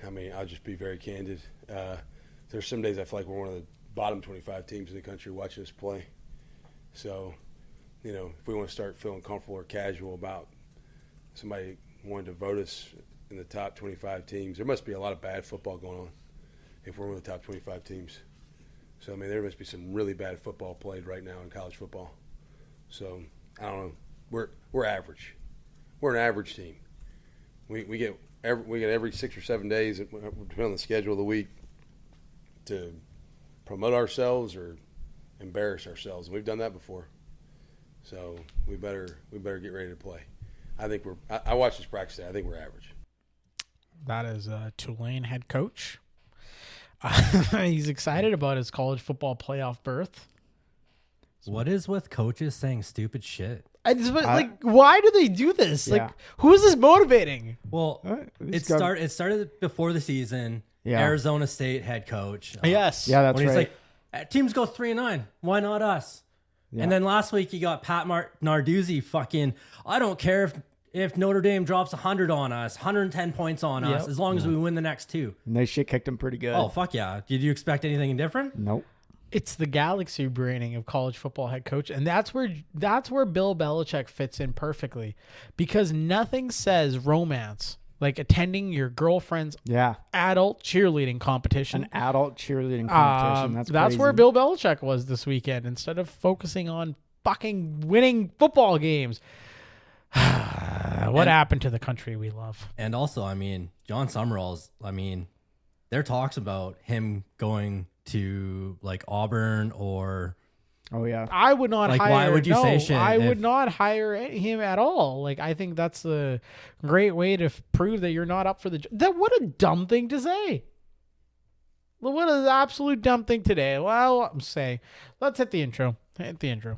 I mean, I'll just be very candid. There's some days I feel like we're one of the bottom 25 teams in the country watching us play. So, if we want to start feeling comfortable or casual about somebody wanting to vote us in the top 25 teams, there must be a lot of bad football going on if we're one of the top 25 teams. So, I mean, there must be some really bad football played right now in college football. So, I don't know. We're average. We're an average team. We get every 6 or 7 days, depending on the schedule of the week, to promote ourselves or embarrass ourselves. We've done that before. So we better get ready to play. I think I watched this practice today. I think we're average. That is Tulane head coach. He's excited about his college football playoff berth. What is with coaches saying stupid shit? Why do they do this? Yeah. Like, who is this motivating? Well, it started before the season. Yeah. Arizona State head coach. Yes. Yeah, that's when he's right. like, teams go 3-9. Why not us? Yeah. And then last week you got Pat Narduzzi fucking, I don't care if Notre Dame drops 100 on us, 110 points on us, as long as we win the next two. And they shit kicked him pretty good. Oh, fuck yeah. Did you expect anything different? Nope. It's the galaxy branding of college football head coach, and that's where Bill Belichick fits in perfectly, because nothing says romance like attending your girlfriend's adult cheerleading competition. An adult cheerleading competition. That's crazy. Where Bill Belichick was this weekend, instead of focusing on fucking winning football games. What happened to the country we love? And also, I mean, John Summerall's, there talks about him going to like Auburn or... Oh, yeah. I would not hire... Why would you say shit? I would not hire him at all. Like, I think that's a great way to prove that you're not up for the... What a dumb thing to say. What an absolute dumb thing today. Well, I'm saying, let's hit the intro. Hit the intro.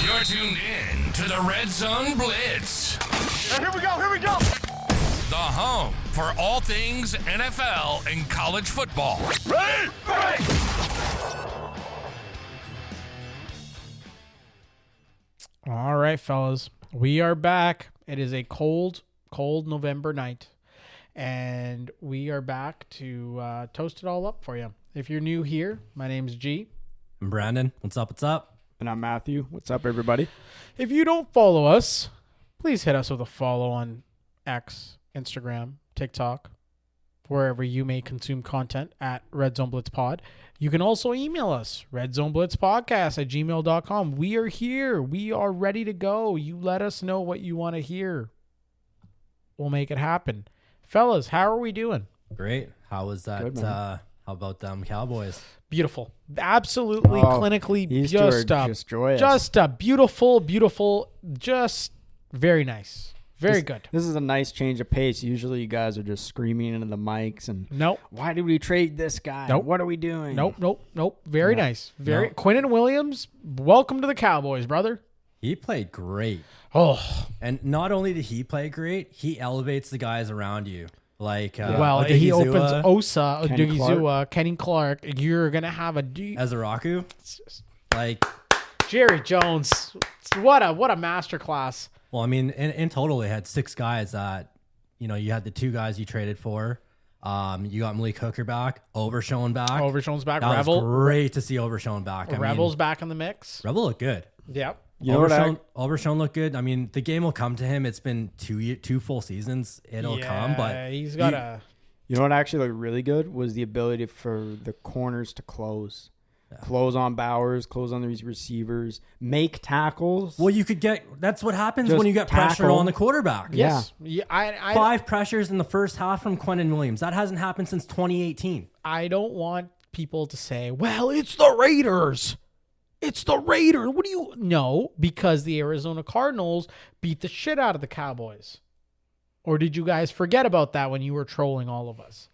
You're tuned in to the Red Zone Blitz. Here we go. The home for all things NFL and college football. Ready? All right, fellas, we are back. It is a cold November night, and we are back to toast it all up for you. If you're new here, my name's G. I'm Brandon. What's up? And I'm Matthew. What's up, everybody? If you don't follow us, please hit us with a follow on X, Instagram, TikTok, wherever you may consume content at Red Zone Blitz Pod. You can also email us, redzoneblitzpodcast@gmail.com. We are here. We are ready to go. You let us know what you want to hear. We'll make it happen. Fellas, how are we doing? Great. How was that? Good, how about them Cowboys? Beautiful. Absolutely, clinically, just a beautiful, just very nice. Very good. This is a nice change of pace. Usually you guys are just screaming into the mics and nope. Why did we trade this guy? Nope. What are we doing? Nope. Very nice. Quinnen Williams, welcome to the Cowboys, brother. He played great. Oh. And not only did he play great, he elevates the guys around you. Like, he opens Osa, Kenny Kenny Clark. You're going to have Ezaraku. Like Jerry Jones. What a masterclass. Well, I mean, in total, they had 6 guys that, you had the 2 guys you traded for. You got Malik Hooker back, Overshown back. Overshown's back. That Revel. was great to see Overshown back. Revel's back in the mix. Revel looked good. Yep. Overshown looked good. I mean, the game will come to him. It's been 2 full seasons. It'll come, but he's got You know what actually looked really good was the ability for the corners to close. Yeah. Close on Bowers, close on these receivers, make tackles. Well, that's what happens when you get pressure on the quarterback. Yes. Yeah. I 5 pressures in the first half from Quinnen Williams. That hasn't happened since 2018. I don't want people to say, well, it's the Raiders. It's the Raiders. What do you know? Because the Arizona Cardinals beat the shit out of the Cowboys. Or did you guys forget about that when you were trolling all of us?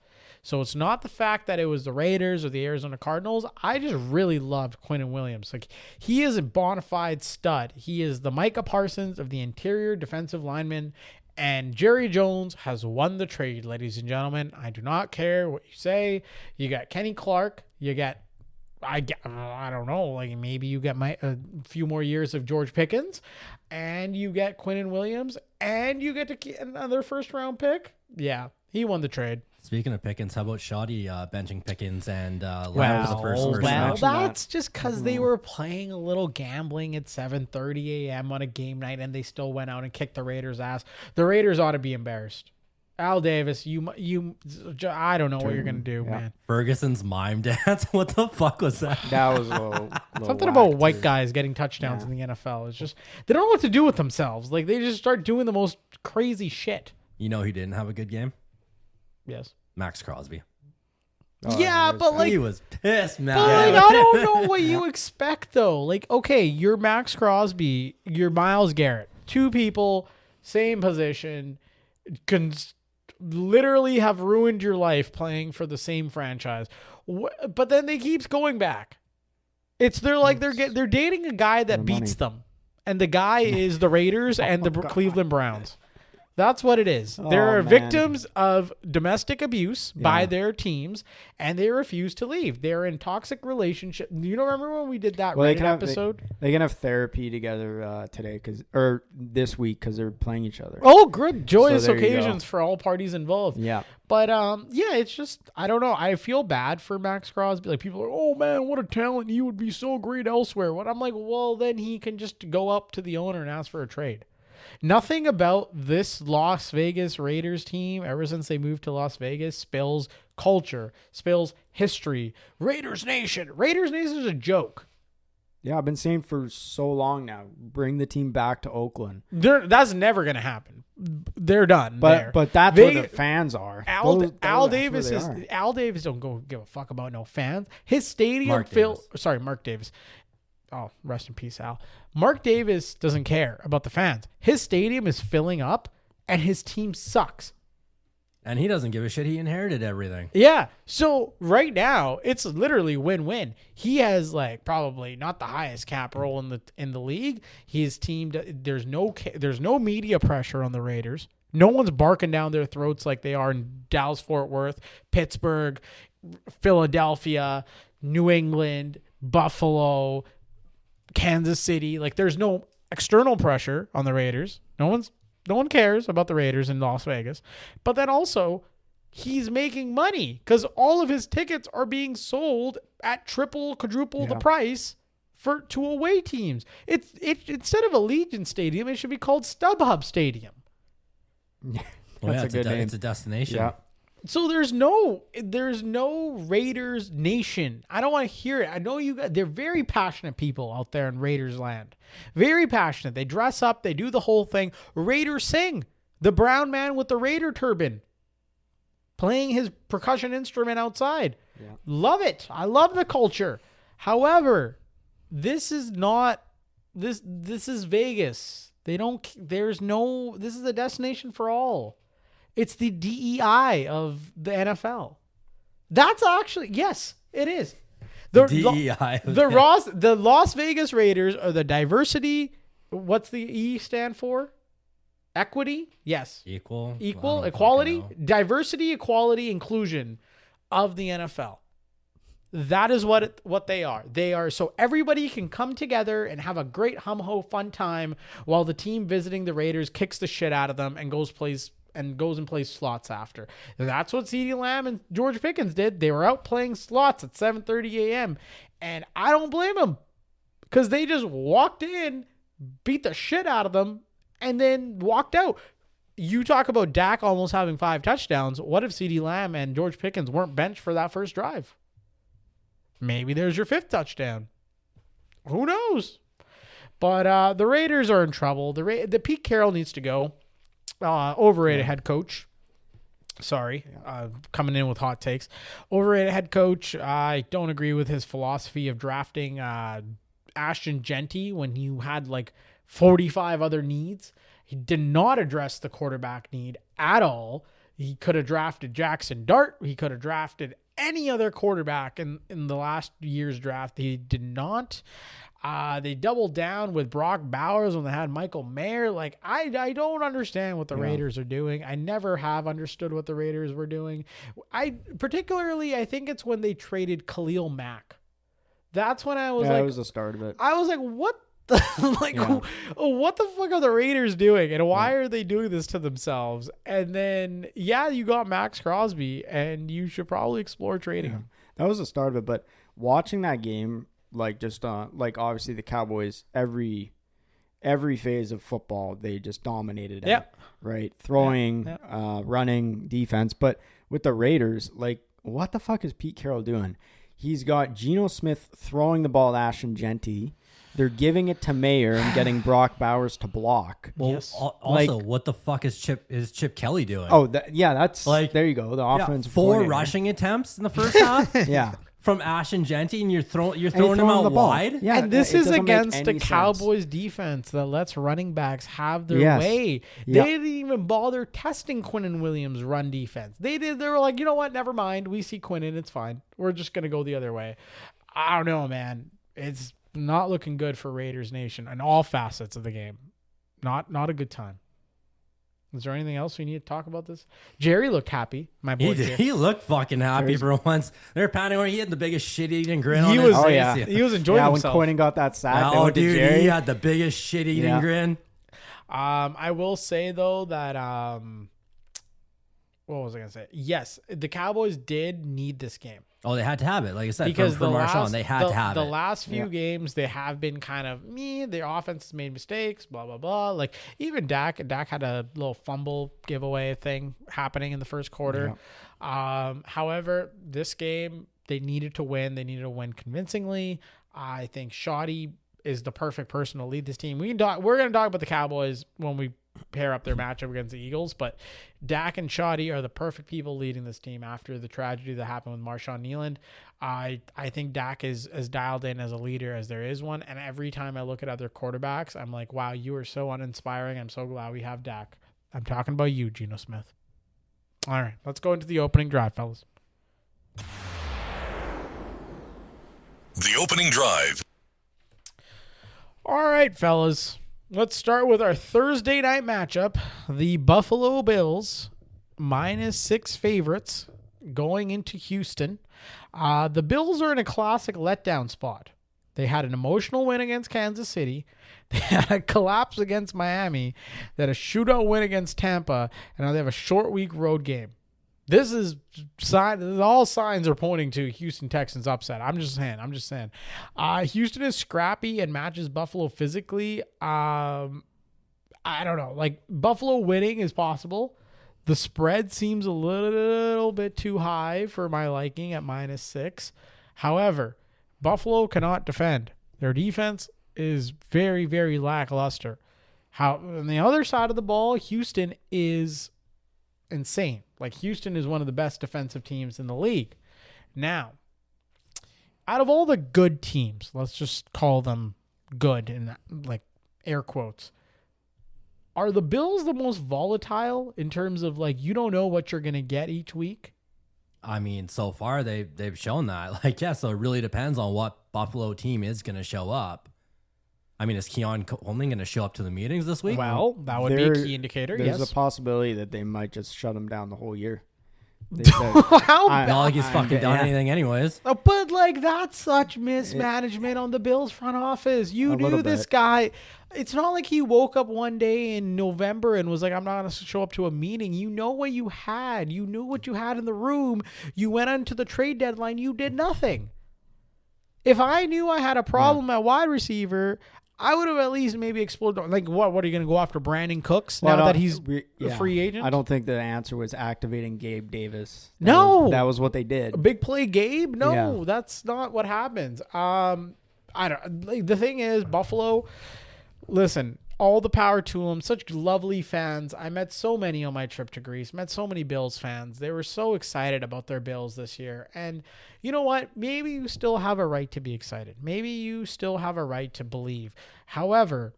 So it's not the fact that it was the Raiders or the Arizona Cardinals. I just really loved Quinnen Williams. Like, he is a bona fide stud. He is the Micah Parsons of the interior defensive lineman. And Jerry Jones has won the trade, ladies and gentlemen. I do not care what you say. You got Kenny Clark. You got, I don't know, like maybe you get a few more years of George Pickens. And you get Quinnen Williams. And you get to another first-round pick. Yeah. He won the trade. Speaking of Pickens, how about Shoddy benching Pickens and Lamb for the first Well, round? that's just because they were playing a little gambling at 7:30 a.m. on a game night, and they still went out and kicked the Raiders' ass. The Raiders ought to be embarrassed. Al Davis, I don't know what you're gonna do, man. Ferguson's mime dance. What the fuck was that? That was a little Something about whack, white too. guys getting touchdowns in the NFL. It's just they don't know what to do with themselves. Like they just start doing the most crazy shit. You know he didn't have a good game? Yes. Max Crosby. Yeah, but like He was pissed, man. But like, I don't know what you expect though. Like, okay, you're Max Crosby, you're Myles Garrett, two people, same position, can literally have ruined your life playing for the same franchise. But then they keeps going back. They're dating a guy that beats them, and the guy is the Raiders and the Cleveland Browns. That's what it is. They're victims of domestic abuse by their teams, and they refuse to leave. They're in toxic relationship. You don't remember when we did that episode? They can have therapy together today or this week because they're playing each other. Oh, good. Joyous there you occasions go. for all parties involved. Yeah. But, it's just, I don't know. I feel bad for Max Crosby. Like, people are, oh, man, what a talent. He would be so great elsewhere. What I'm like, well, then he can just go up to the owner and ask for a trade. Nothing about this Las Vegas Raiders team, ever since they moved to Las Vegas, spells culture, spells history. Raiders Nation. Raiders Nation is a joke. Yeah, I've been saying for so long now, bring the team back to Oakland. That's never going to happen. They're done. But that's where the fans are. Al Davis don't give a fuck about no fans. His stadium Mark Davis. Oh, rest in peace, Al. Mark Davis doesn't care about the fans. His stadium is filling up, and his team sucks. And he doesn't give a shit. He inherited everything. Yeah. So right now, it's literally win-win. He has like probably not the highest cap roll in the league. His team, there's no media pressure on the Raiders. No one's barking down their throats like they are in Dallas, Fort Worth, Pittsburgh, Philadelphia, New England, Buffalo, Kansas City. Like there's no external pressure on the Raiders. No one cares about the Raiders in Las Vegas. But then also he's making money because all of his tickets are being sold at triple, quadruple the price to away teams. It's instead of Allegiant Stadium, it should be called StubHub Stadium. That's a good name. It's a destination. Yeah. So there's no Raiders Nation. I don't want to hear it. I know you guys, they're very passionate people out there in Raiders land. Very passionate. They dress up, they do the whole thing. Raiders sing. The brown man with the Raider turban playing his percussion instrument outside. Yeah. Love it. I love the culture. However, this is Vegas. This is a destination for all. It's the DEI of the NFL. That's actually, yes, it is. The DEI. The Las Vegas Raiders are the diversity. What's the E stand for? Equity? Yes. Equal, equality, diversity, equality, inclusion of the NFL. That is what they are. They are so everybody can come together and have a great hum-ho fun time while the team visiting the Raiders kicks the shit out of them and goes and plays slots after. That's what CeeDee Lamb and George Pickens did. They were out playing slots at 7:30 a.m. And I don't blame them because they just walked in, beat the shit out of them, and then walked out. You talk about Dak almost having 5 touchdowns. What if CeeDee Lamb and George Pickens weren't benched for that first drive? Maybe there's your 5th touchdown. Who knows? But the Raiders are in trouble. The Pete Carroll needs to go. Overrated head coach. Sorry, coming in with hot takes. Overrated head coach. I don't agree with his philosophy of drafting Ashton Genty when you had like 45 other needs. He did not address the quarterback need at all. He could have drafted Jackson Dart. He could have drafted any other quarterback in the last year's draft. He did not. They doubled down with Brock Bowers when they had Michael Mayer. Like, I don't understand what the Raiders are doing. I never have understood what the Raiders were doing. I think it's when they traded Khalil Mack. That's when I was like... that was the start of it. I was like, what Like, Yeah. what the fuck are the Raiders doing? And why are they doing this to themselves? And then, you got Max Crosby, and you should probably explore trading him. That was the start of it. But watching that game, like just like obviously the Cowboys, every phase of football, they just dominated. Yeah. Right. Throwing, running, defense. But with the Raiders, like, what the fuck is Pete Carroll doing? He's got Geno Smith throwing the ball at Ashton Genty. They're giving it to Mayer and getting Brock Bowers to block. Well, Yes. also, what the fuck is Chip Kelly doing? Oh, that's Like, there you go. The offense. 4 rushing attempts in the first half. Yeah. From Ashton Genty, and you're throwing them throwing out the ball. wide. Yeah, And this it is doesn't make against a any sense. Cowboys defense that lets running backs have their Yes. way. Yeah. They didn't even bother testing Quinnen Williams' run defense. They were like, you know what? Never mind. We see Quinnen. It's fine. We're just going to go the other way. I don't know, man. It's not looking good for Raiders Nation in all facets of the game. Not a good time. Is there anything else we need to talk about this? Jerry looked happy. My boy Jerry. He looked fucking happy for once. They're panning where he had the biggest shit-eating grin on He his was- face. yeah. He was enjoying himself. When Quinnen got that sack, they Oh, went to dude, Jerry. he had the biggest shit-eating grin. I will say though that what was I gonna say? Yes, the Cowboys did need this game Oh, they had to have it. Like I said, because for Marshawn, they had to have the it. last few games they have been kind of their offense has made mistakes, blah blah blah. Like even Dak had a little fumble giveaway thing happening in the first quarter. However, this game they needed to win. They needed to win convincingly. I think Shoddy is the perfect person to lead this team. We're going to talk about the Cowboys when we pair up their matchup against the Eagles, but Dak and Shoddy are the perfect people leading this team after the tragedy that happened with Marshawn Nealand. I think Dak is as dialed in as a leader as there is one, and every time I look at other quarterbacks, I'm like, wow, you are so uninspiring. I'm so glad we have Dak. I'm talking about you, Geno Smith. All right, let's go into the opening drive, fellas. The opening drive. All right, fellas. Let's start with our Thursday night matchup. The Buffalo Bills, -6 favorites, going into Houston. The Bills are in a classic letdown spot. They had an emotional win against Kansas City. They had a collapse against Miami. They had a shootout win against Tampa. And now they have a short week road game. This is all signs are pointing to Houston Texans upset. I'm just saying. Houston is scrappy and matches Buffalo physically. I don't know. Like, Buffalo winning is possible. The spread seems a little bit too high for my liking at -6. However, Buffalo cannot defend. Their defense is very, very lackluster. On the other side of the ball, Houston is insane. Like, Houston is one of the best defensive teams in the league. Now, out of all the good teams, let's just call them good in like air quotes, are the Bills the most volatile in terms of, like, you don't know what you're going to get each week? I mean, so far they've shown that. Like, yeah, so it really depends on what Buffalo team is going to show up. I mean, is Keon Coleman going to show up to the meetings this week? Well, that would be a key indicator. There's Yes. a possibility that they might just shut him down the whole year. They said, How I- Not like he's fucking done yeah. anything anyways. But, like, that's such mismanagement on the Bills front office. You A knew little this bit. guy. It's not like he woke up one day in November and was like, I'm not going to show up to a meeting. You know what you had. You knew what you had in the room. You went onto the trade deadline. You did nothing. If I knew I had a problem at wide receiver, I would have at least maybe explored. Like, what are you going to go after Brandon Cooks now that he's a free agent? I don't think the answer was activating Gabe Davis. No. That was what they did. A big play, Gabe? No, Yeah. that's not what happens. I don't. Like, the thing is, Buffalo. Listen, all the power to them. Such lovely fans. I met so many on my trip to Greece. Met so many Bills fans. They were so excited about their Bills this year. And you know what? Maybe you still have a right to be excited. Maybe you still have a right to believe. However,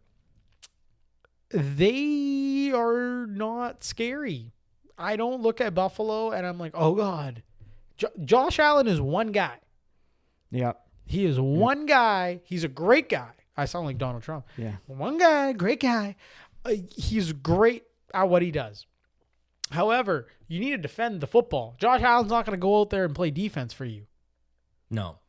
they are not scary. I don't look at Buffalo and I'm like, oh God. Josh Allen is one guy. Yeah. He is one guy. He's a great guy. I sound like Donald Trump. Yeah. One guy, great guy. He's great at what he does. However, you need to defend the football. Josh Allen's not going to go out there and play defense for you. No.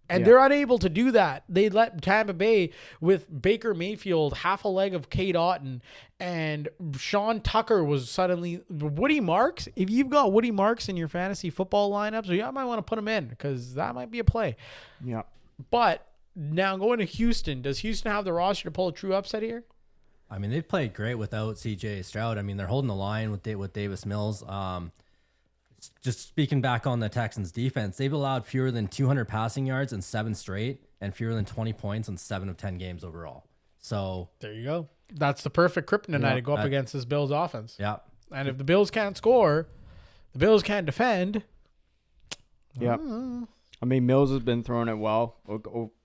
And they're unable to do that. They let Tampa Bay with Baker Mayfield, half a leg of Cade Otton, and Sean Tucker was suddenly Woody Marks. If you've got Woody Marks in your fantasy football lineups, you might want to put him in because that might be a play. Yeah. But now going to Houston, does Houston have the roster to pull a true upset here? I mean, they've played great without C.J. Stroud. I mean, they're holding the line with Davis Mills. Just speaking back on the Texans defense, they've allowed fewer than 200 passing yards in 7 straight and fewer than 20 points in 7 of 10 games overall. So there you go. That's the perfect kryptonite to go up against this Bills offense. Yeah. And if the Bills can't score, the Bills can't defend. Yeah. I mean, Mills has been throwing it well.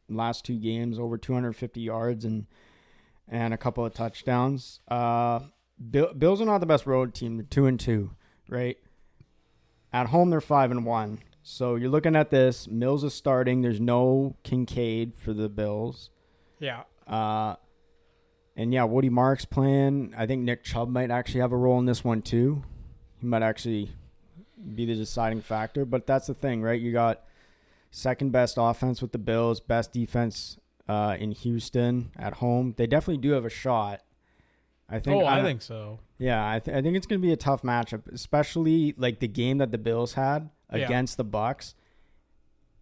Last 2 games, over 250 yards and a couple of touchdowns. Bills are not the best road team. They're 2-2, right? At home, they're 5-1. So you're looking at this. Mills is starting. There's no Kincaid for the Bills. Yeah. And yeah, Woody Marks playing. I think Nick Chubb might actually have a role in this one too. He might actually be the deciding factor. But that's the thing, right? You got second best offense with the Bills, best defense in Houston at home. They definitely do have a shot. I think so. Yeah, I think it's going to be a tough matchup, especially like the game that the Bills had against the Bucs.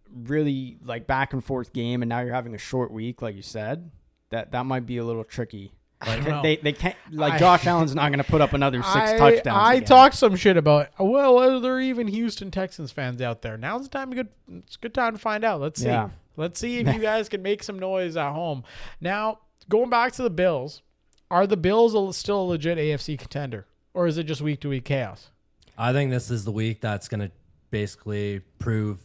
Really like back and forth game, and now you're having a short week, like you said. That might be a little tricky. Like they can't. Like Josh Allen's not going to put up another 6 touchdowns. I talked some shit about. Well, are there even Houston Texans fans out there? Now's the time. It's a good time to find out. Let's see. Yeah. Let's see if you guys can make some noise at home. Now going back to the Bills. Are the Bills still a legit AFC contender, or is it just week-to-week chaos? I think this is the week that's going to basically prove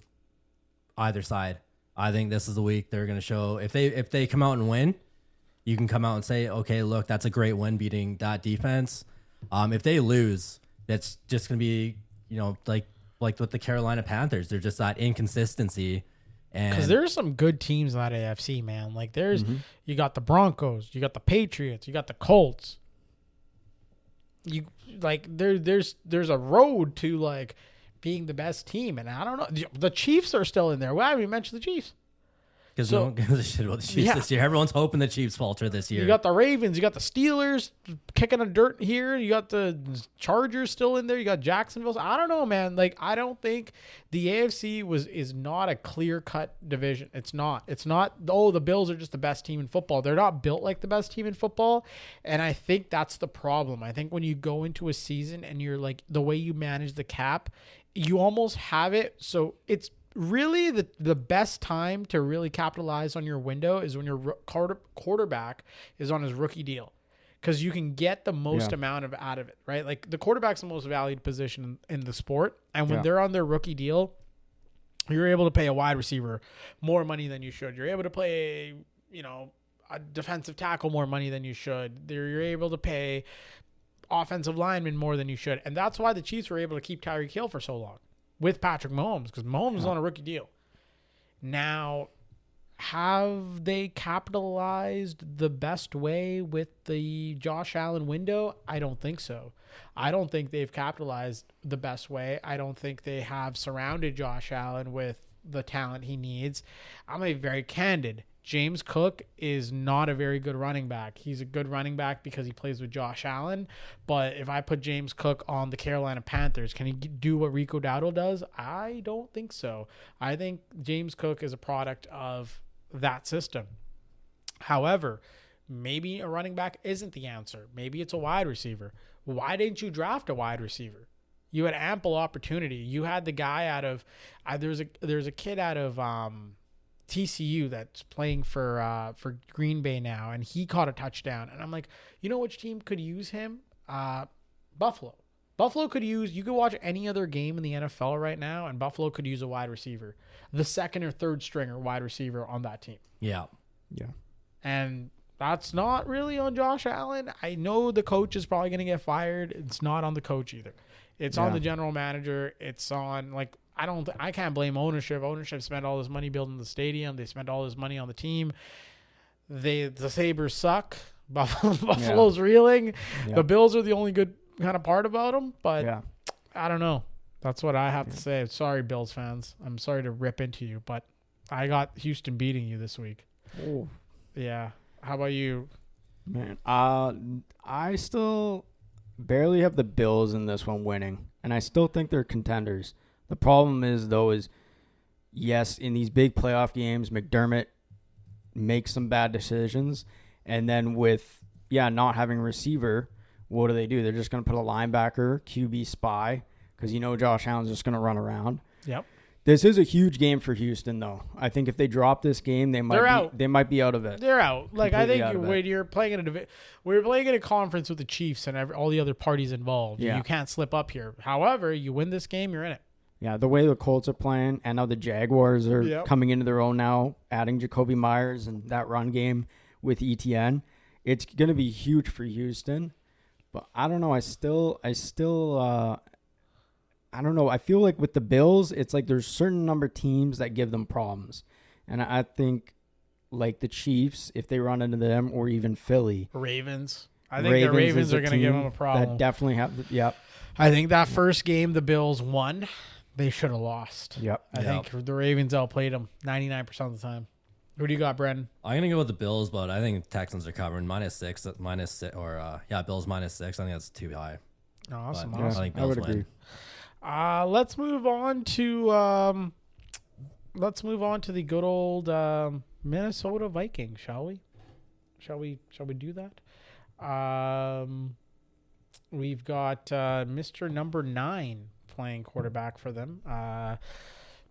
either side. I think this is the week they're going to show if they come out and win, you can come out and say, okay, look, that's a great win beating that defense. If they lose, that's just going to be like with the Carolina Panthers. They're just that inconsistency. Because there's some good teams in that AFC, man. Like you got the Broncos, you got the Patriots, you got the Colts. You like there's a road to like being the best team, and I don't know. The Chiefs are still in there. Why haven't we mentioned the Chiefs? Because no one gives a shit about the Chiefs this year. Everyone's hoping the Chiefs falter this year. You got the Ravens. You got the Steelers kicking the dirt here. You got the Chargers still in there. You got Jacksonville. I don't know, man. Like, I don't think the AFC is not a clear-cut division. It's not. It's not, oh, the Bills are just the best team in football. They're not built like the best team in football, and I think that's the problem. I think when you go into a season and you're like, the way you manage the cap, you almost have it. So it's really the best time to really capitalize on your window is when your quarterback is on his rookie deal, because you can get the most amount out of it, right? Like the quarterback's the most valued position in the sport, and when they're on their rookie deal, you're able to pay a wide receiver more money than you should. You're able to pay a defensive tackle more money than you should. You're able to pay offensive linemen more than you should, and that's why the Chiefs were able to keep Tyreek Hill for so long with Patrick Mahomes, because Mahomes is on a rookie deal. Now, have they capitalized the best way with the Josh Allen window? I don't think so. I don't think they've capitalized the best way. I don't think they have surrounded Josh Allen with the talent he needs. I'm going to be very candid. James Cook is not a very good running back. He's a good running back because he plays with Josh Allen. But if I put James Cook on the Carolina Panthers, can he do what Rico Dowdle does? I don't think so. I think James Cook is a product of that system. However, maybe a running back isn't the answer. Maybe it's a wide receiver. Why didn't you draft a wide receiver? You had ample opportunity. You had the guy out of there's a kid out of TCU that's playing for Green Bay now, and he caught a touchdown. And I'm like, you know which team could use him? Buffalo. Buffalo could use, you could watch any other game in the NFL right now, and Buffalo could use a wide receiver, the second or third stringer wide receiver on that team. Yeah. And that's not really on Josh Allen. I know the coach is probably going to get fired. It's not on the coach either. It's on the general manager. It's on, like, I can't blame ownership. Ownership spent all this money building the stadium. They spent all this money on the team. The Sabres suck. Buffalo's reeling. Yeah. The Bills are the only good kind of part about them, but I don't know. That's what I have to say. Sorry, Bills fans. I'm sorry to rip into you, but I got Houston beating you this week. Oh. Yeah. How about you? Man, I still barely have the Bills in this one winning, and I still think they're contenders. The problem is, though, yes, in these big playoff games, McDermott makes some bad decisions, and then with not having a receiver, what do? They're just going to put a linebacker, QB spy, because Josh Allen's just going to run around. Yep. This is a huge game for Houston, though. I think if they drop this game, they might be out of it. They're out. Like, I think when when you're playing we're playing in a conference with the Chiefs and all the other parties involved. Yeah. You can't slip up here. However, you win this game, you're in it. Yeah, the way the Colts are playing, and now the Jaguars are coming into their own now, adding Jacoby Myers and that run game with ETN. It's going to be huge for Houston. But I don't know. I don't know. I feel like with the Bills, it's like there's certain number of teams that give them problems. And I think like the Chiefs, if they run into them, or even Philly. Ravens. I think the Ravens are going to give them a problem. That definitely have. Yep. I think that first game the Bills won, they should have lost. Yep. I think the Ravens outplayed them 99% of the time. Who do you got, Brendan? I'm going to go with the Bills, but I think Texans are covering -6, Bills -6. I think that's too high. Awesome. I think Bills win. Let's move on to the good old Minnesota Vikings, shall we? Shall we do that? We've got Mr. Number 9 playing quarterback for them.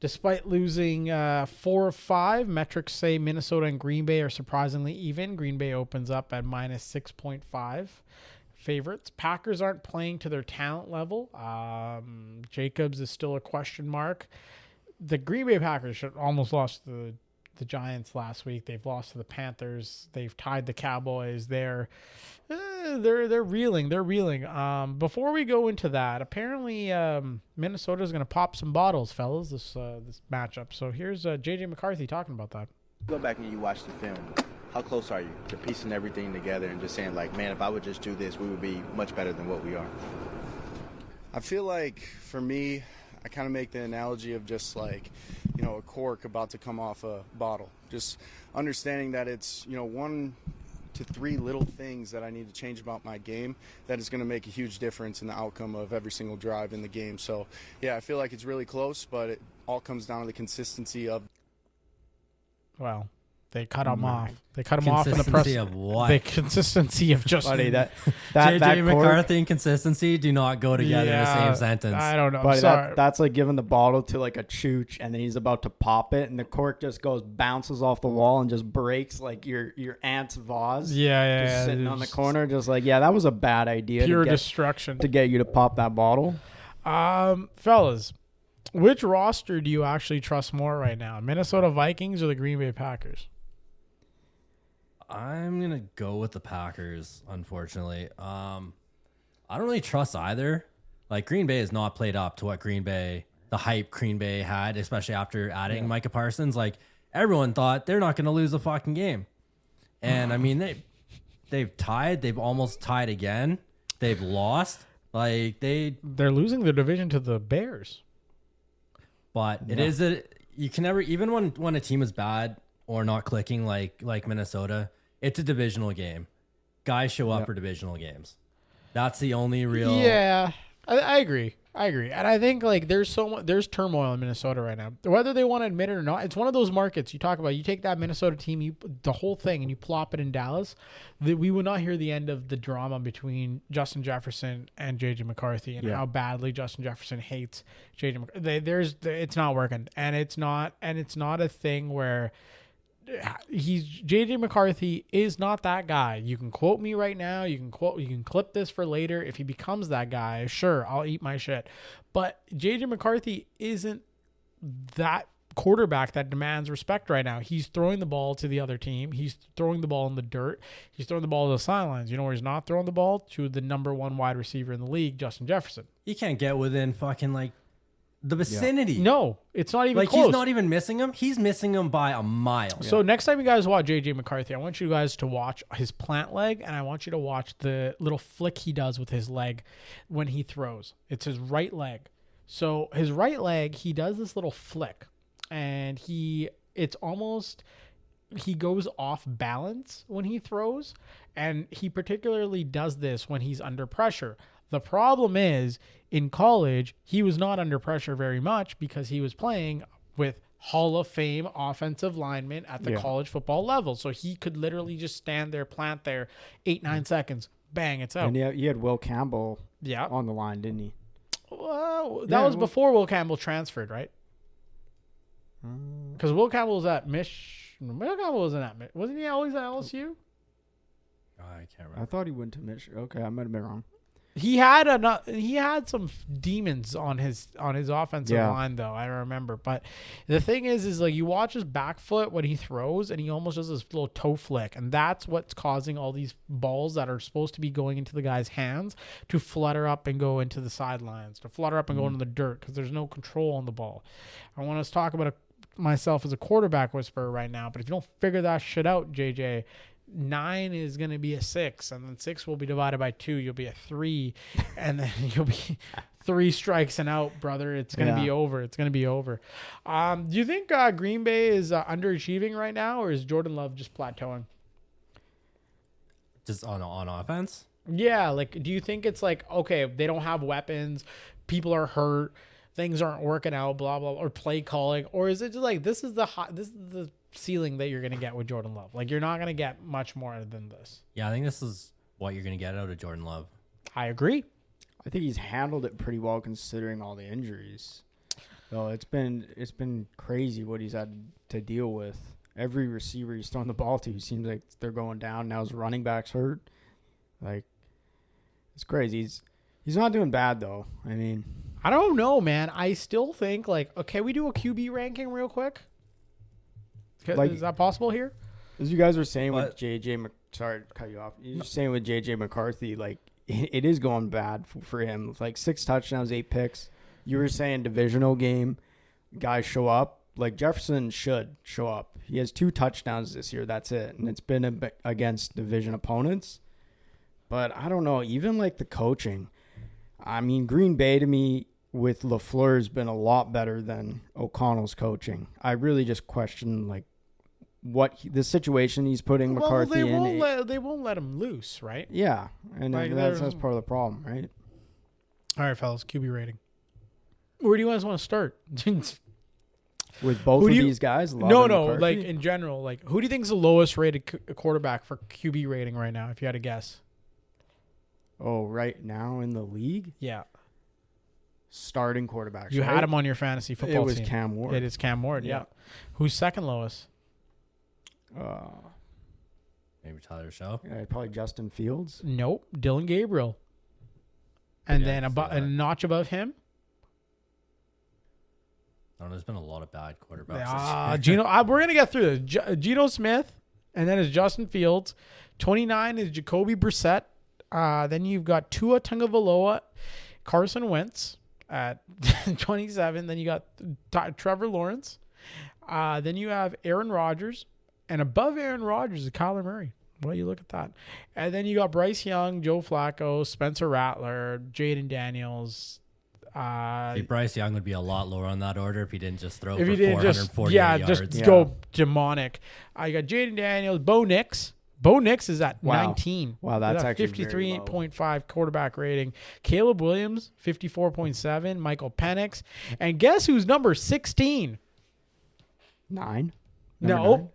Despite losing 4 of 5, metrics say Minnesota and Green Bay are surprisingly even. Green Bay opens up at -6.5. favorites. Packers aren't playing to their talent level. Jacobs is still a question mark. The Green Bay Packers should almost lost to the Giants last week. They've lost to the Panthers. They've tied the Cowboys. They're reeling. They're reeling. Before we go into that, apparently Minnesota is going to pop some bottles, fellas. This matchup. So here's JJ McCarthy talking about that. Go back and you watch the film. How close are you to piecing everything together and just saying, like, man, if I would just do this, we would be much better than what we are? I feel like, for me, I kind of make the analogy of just like, a cork about to come off a bottle. Just understanding that it's, 1 to 3 little things that I need to change about my game that is going to make a huge difference in the outcome of every single drive in the game. So, yeah, I feel like it's really close, but it all comes down to the consistency of. Wow. They cut him off. They cut him off in the press. Consistency of what? The consistency of just Buddy, that JJ McCarthy and consistency do not go together in the same sentence. I don't know. Buddy, that's like giving the bottle to like a chooch, and then he's about to pop it, and the cork just bounces off the wall and just breaks like your aunt's vase. Just sitting on the corner, just like, that was a bad idea. Pure destruction to get you to pop that bottle. Fellas, which roster do you actually trust more right now? Minnesota Vikings or the Green Bay Packers? I'm going to go with the Packers, unfortunately. I don't really trust either. Like, Green Bay has not played up to what the hype Green Bay had, especially after adding Micah Parsons. Like, everyone thought they're not going to lose a fucking game. And, I mean, they've tied. They've almost tied again. They've lost. Like, they're losing their division to the Bears. But you can never, even when a team is bad or not clicking like Minnesota, it's a divisional game. Guys show up for divisional games. That's the only real. Yeah, I agree. And I think like there's turmoil in Minnesota right now. Whether they want to admit it or not, it's one of those markets you talk about. You take that Minnesota team, the whole thing, and you plop it in Dallas. We would not hear the end of the drama between Justin Jefferson and JJ McCarthy and how badly Justin Jefferson hates JJ McCarthy. It's not working, and it's not a thing where. JJ McCarthy is not that guy. You can quote me right now. You can clip this for later. If he becomes that guy, sure, I'll eat my shit. But JJ McCarthy isn't that quarterback that demands respect right now. He's throwing the ball to the other team. He's throwing the ball in the dirt. He's throwing the ball to the sidelines. You know where he's not throwing the ball? To the number 1 wide receiver in the league, Justin Jefferson. You can't get within fucking like the vicinity. No, it's not even like close. He's not even missing him. He's missing him by a mile. So next time you guys watch JJ McCarthy, I want you guys to watch his plant leg, and I want you to watch the little flick he does with his leg when he throws. It's his right leg. So his right leg, he does this little flick, and he it's almost he goes off balance when he throws, and he particularly does this when he's under pressure. The problem is, in college, he was not under pressure very much because he was playing with Hall of Fame offensive linemen at the college football level. So he could literally just stand there, plant there, 8-9 seconons, bang, it's out. And you had Will Campbell Yeah. on the line, didn't he? Well, that was before Will Campbell transferred, right? Because Will Campbell was at Will Campbell wasn't at wasn't he always at LSU? I can't I remember. thought he went to Michigan. Okay, I might have been wrong. He had some demons on his offensive line though, I remember. But the thing is like you watch his back foot when he throws, and he almost does this little toe flick, and that's what's causing all these balls that are supposed to be going into the guy's hands to flutter up and go into the sidelines, to flutter up and go into the dirt, because there's no control on the ball. I want us to talk about myself as a quarterback whisperer right now, but if you don't figure that shit out, JJ, 9 is going to be a 6, and then 6 will be divided by 2. You'll be a 3, and then you'll be 3 strikes and out, brother. It's going to be over. It's going to be over. Do you think Green Bay is underachieving right now, or is Jordan Love just plateauing? Just on offense? Yeah, like, do you think it's like, okay, they don't have weapons, people are hurt, things aren't working out, blah blah, or play calling, or is it just like this is the ceiling that you're going to get with Jordan Love? Like, you're not going to get much more than this. Yeah, I think this is what you're going to get out of Jordan Love. I agree. I think he's handled it pretty well considering all the injuries. So it's been crazy what he's had to deal with. Every receiver he's thrown the ball to seems like they're going down. Now his running back's hurt. Like, it's crazy. He's not doing bad though. I mean, I don't know, man. I still think like, okay, we do a QB ranking real quick. Like, is that possible here? As you guys were saying with JJ, sorry to cut you off. You're saying with JJ McCarthy, like it is going bad for him. Like 6 touchdowns, 8 picks. You were saying divisional game, guys show up. Like Jefferson should show up. He has 2 touchdowns this year. That's it, and it's been against division opponents. But I don't know. Even like the coaching, I mean, Green Bay to me with LaFleur has been a lot better than O'Connell's coaching. I really just question like the situation he's putting McCarthy in. They won't let him loose, right? Yeah, and Like, that's part of the problem, right? All right, fellas, QB rating. Where do you guys want to start? With both of these guys? No, like in general, like who do you think is the lowest rated quarterback for QB rating right now, if you had to guess? Oh, right now in the league? Yeah. Starting quarterbacks. You had him on your fantasy football team. It was Cam Ward. It is Cam Ward, yeah. Who's second lowest? Maybe Tyler Shaw. Probably Justin Fields. Nope, Dylan Gabriel. And then a notch above him? I don't know, there's been a lot of bad quarterbacks. Geno. We're going to get through this. Geno Smith, and then it's Justin Fields. 29 is Jacoby Brissett. Then you've got Tua Tagovailoa, Carson Wentz at 27. Then you got Trevor Lawrence. Then you have Aaron Rodgers. And above Aaron Rodgers is Kyler Murray. Well, you look at that. And then you got Bryce Young, Joe Flacco, Spencer Rattler, Jaden Daniels. Bryce Young would be a lot lower on that order if he didn't just throw if for he didn't 440 yards. Just go demonic. I got Jaden Daniels, Bo Nix. Bo Nix is at 19. Wow, that's actually 53.5 quarterback rating. Caleb Williams, 54.7. Michael Penix. And guess who's number 16? 9? No.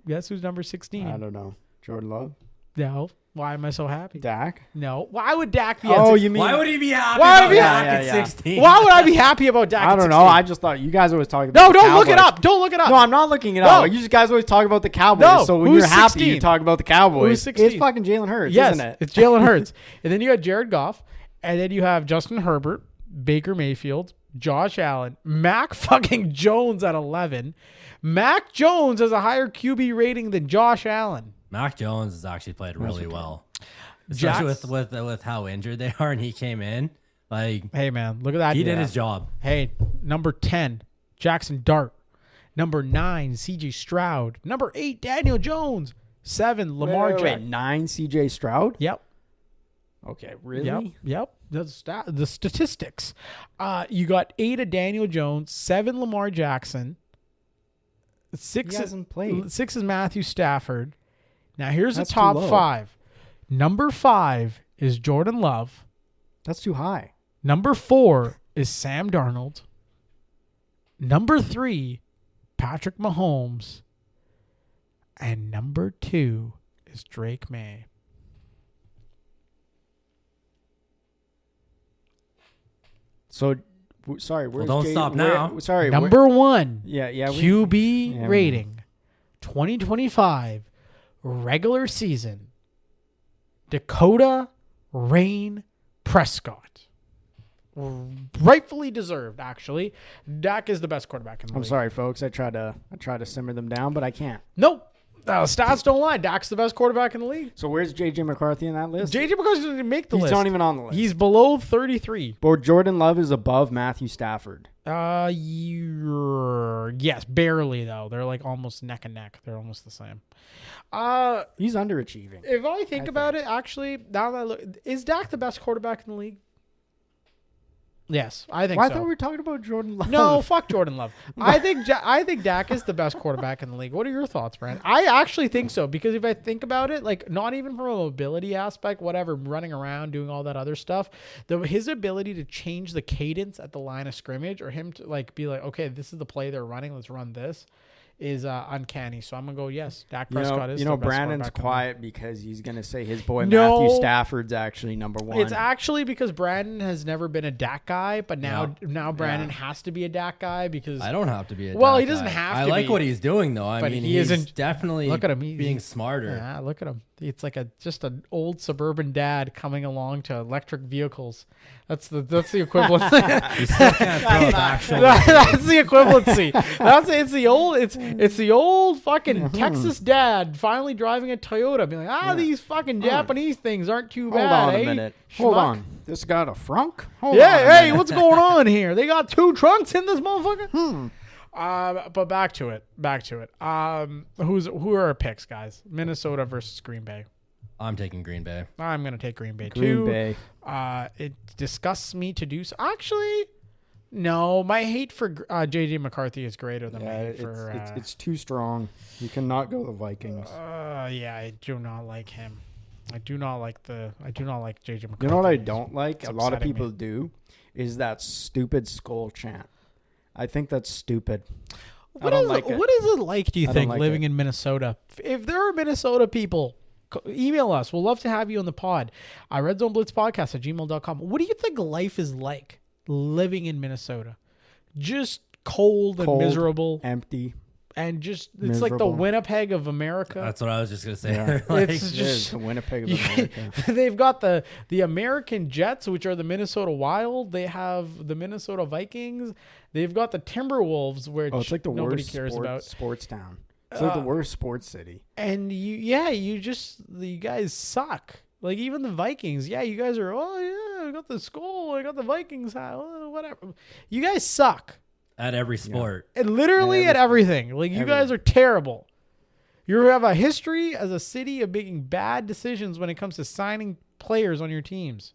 Guess who's number 16? I don't know. Jordan Love? No. Why am I so happy? Dak? No. Why would Dak be you mean... Why would he be happy about Dak at 16? Why would I be happy about Dak at 16? I don't know. I just thought you guys always talk about the don't Cowboys. look it up. Don't look it up. No, I'm not looking it up. You guys always talk about the Cowboys. No, so when who's you're happy, 16? you talk about the Cowboys. Who's 16? It's fucking Jalen Hurts, yes, isn't it? It's Jalen Hurts. And then you got Jared Goff. And then you have Justin Herbert, Baker Mayfield, Josh Allen, Mac fucking Jones at 11. Mac Jones has a higher QB rating than Josh Allen. Mac Jones has actually played really well. Especially with how injured they are, and he came in. Like, hey, man, look at that. He did his job. Hey, number 10, Jackson Dart. Number 9, C.J. Stroud. Number 8, Daniel Jones. 7, Lamar Jackson. 9, C.J. Stroud? Yep. Okay, really? Yep. The statistics. You got 8 of Daniel Jones, 7 Lamar Jackson, Six He hasn't played. 6 is Matthew Stafford. Now here's That's the too top low. 5. Number 5 is Jordan Love. That's too high. Number 4 is Sam Darnold. Number 3, Patrick Mahomes. And number 2 is Drake May. So, sorry. Where's don't stop now. Sorry. Number 1, Yeah. QB rating, 2025 regular season, Dakota Rain Prescott. Rightfully deserved, actually. Dak is the best quarterback in the I'm league. sorry, folks. I try to simmer them down, but I can't. Nope. Stats don't lie. Dak's the best quarterback in the league. So where's JJ McCarthy in that list? JJ McCarthy didn't make the He's list. not even on the list. He's below 33. But Jordan Love is above Matthew Stafford. Yes, barely though. They're like almost neck and neck. They're almost the same. He's underachieving. If I think about it, actually, now that I look, is Dak the best quarterback in the league? Yes, I think Well, so. I thought we were talking about Jordan Love. No, fuck Jordan Love. I think Dak is the best quarterback in the league. What are your thoughts, Brand? I actually think so because if I think about it, like not even from a mobility aspect, whatever, running around, doing all that other stuff, his ability to change the cadence at the line of scrimmage or him to like be like, okay, this is the play they're running, let's run this, is uncanny. So I'm gonna go yes. Dak Prescott is. You know, the best Brandon's quarterback in the league. quiet because he's gonna say his boy No. Matthew Stafford's actually number 1. It's actually because Brandon has never been a Dak guy, but now Brandon has to be a Dak guy because I don't have to be a Well, Dak he doesn't guy. have I to like be, what he's doing, though. I but mean, he he's isn't- definitely look at him. being smarter. Yeah, look at him. It's like just an old suburban dad coming along to electric vehicles. That's the equivalent. He still can't throw a back shoulder. That's the equivalency. It's the old fucking Texas dad finally driving a Toyota, being like, these fucking Japanese things aren't too Hold bad. on a eh? minute. Hold Schmuck." on. This got a frunk? Hold on a Yeah, hey, minute. what's going on here? They got 2 trunks in this motherfucker. But back to it. Who are our picks, guys? Minnesota versus Green Bay. I'm taking Green Bay. I'm gonna take Green Bay Green too. Bay. It disgusts me to do so. Actually, no. My hate for JJ McCarthy is greater than my Yeah, hate for. it's too strong. You cannot go the Vikings. Yeah, I do not like him. I do not like JJ McCarthy. You know what I don't like? It's A lot of upsetting people me. do is that stupid skull chant. I think that's stupid. What I don't is like it. what is it like? Do you I don't think like living it. in Minnesota? If there are Minnesota people, email us. We'll love to have you on the pod. redzoneblitzpodcast@gmail.com. What do you think life is like living in Minnesota? Just cold and miserable, empty. and just it's like the miserable. Winnipeg of America. That's what I was just gonna say. Yeah. Like, It's It just is the Winnipeg of America. they've got the American Jets, which are the Minnesota Wild. They have the Minnesota Vikings. They've got the Timberwolves, which Oh, it's like the nobody worst cares about. sports town. It's like the worst sports city. And you guys suck. Like even the Vikings, you guys are. Oh yeah, I got the skull. I got the Vikings hat. Oh, whatever. You guys suck. at every sport. And literally at everything. Like you guys are terrible. You have a history as a city of making bad decisions when it comes to signing players on your teams.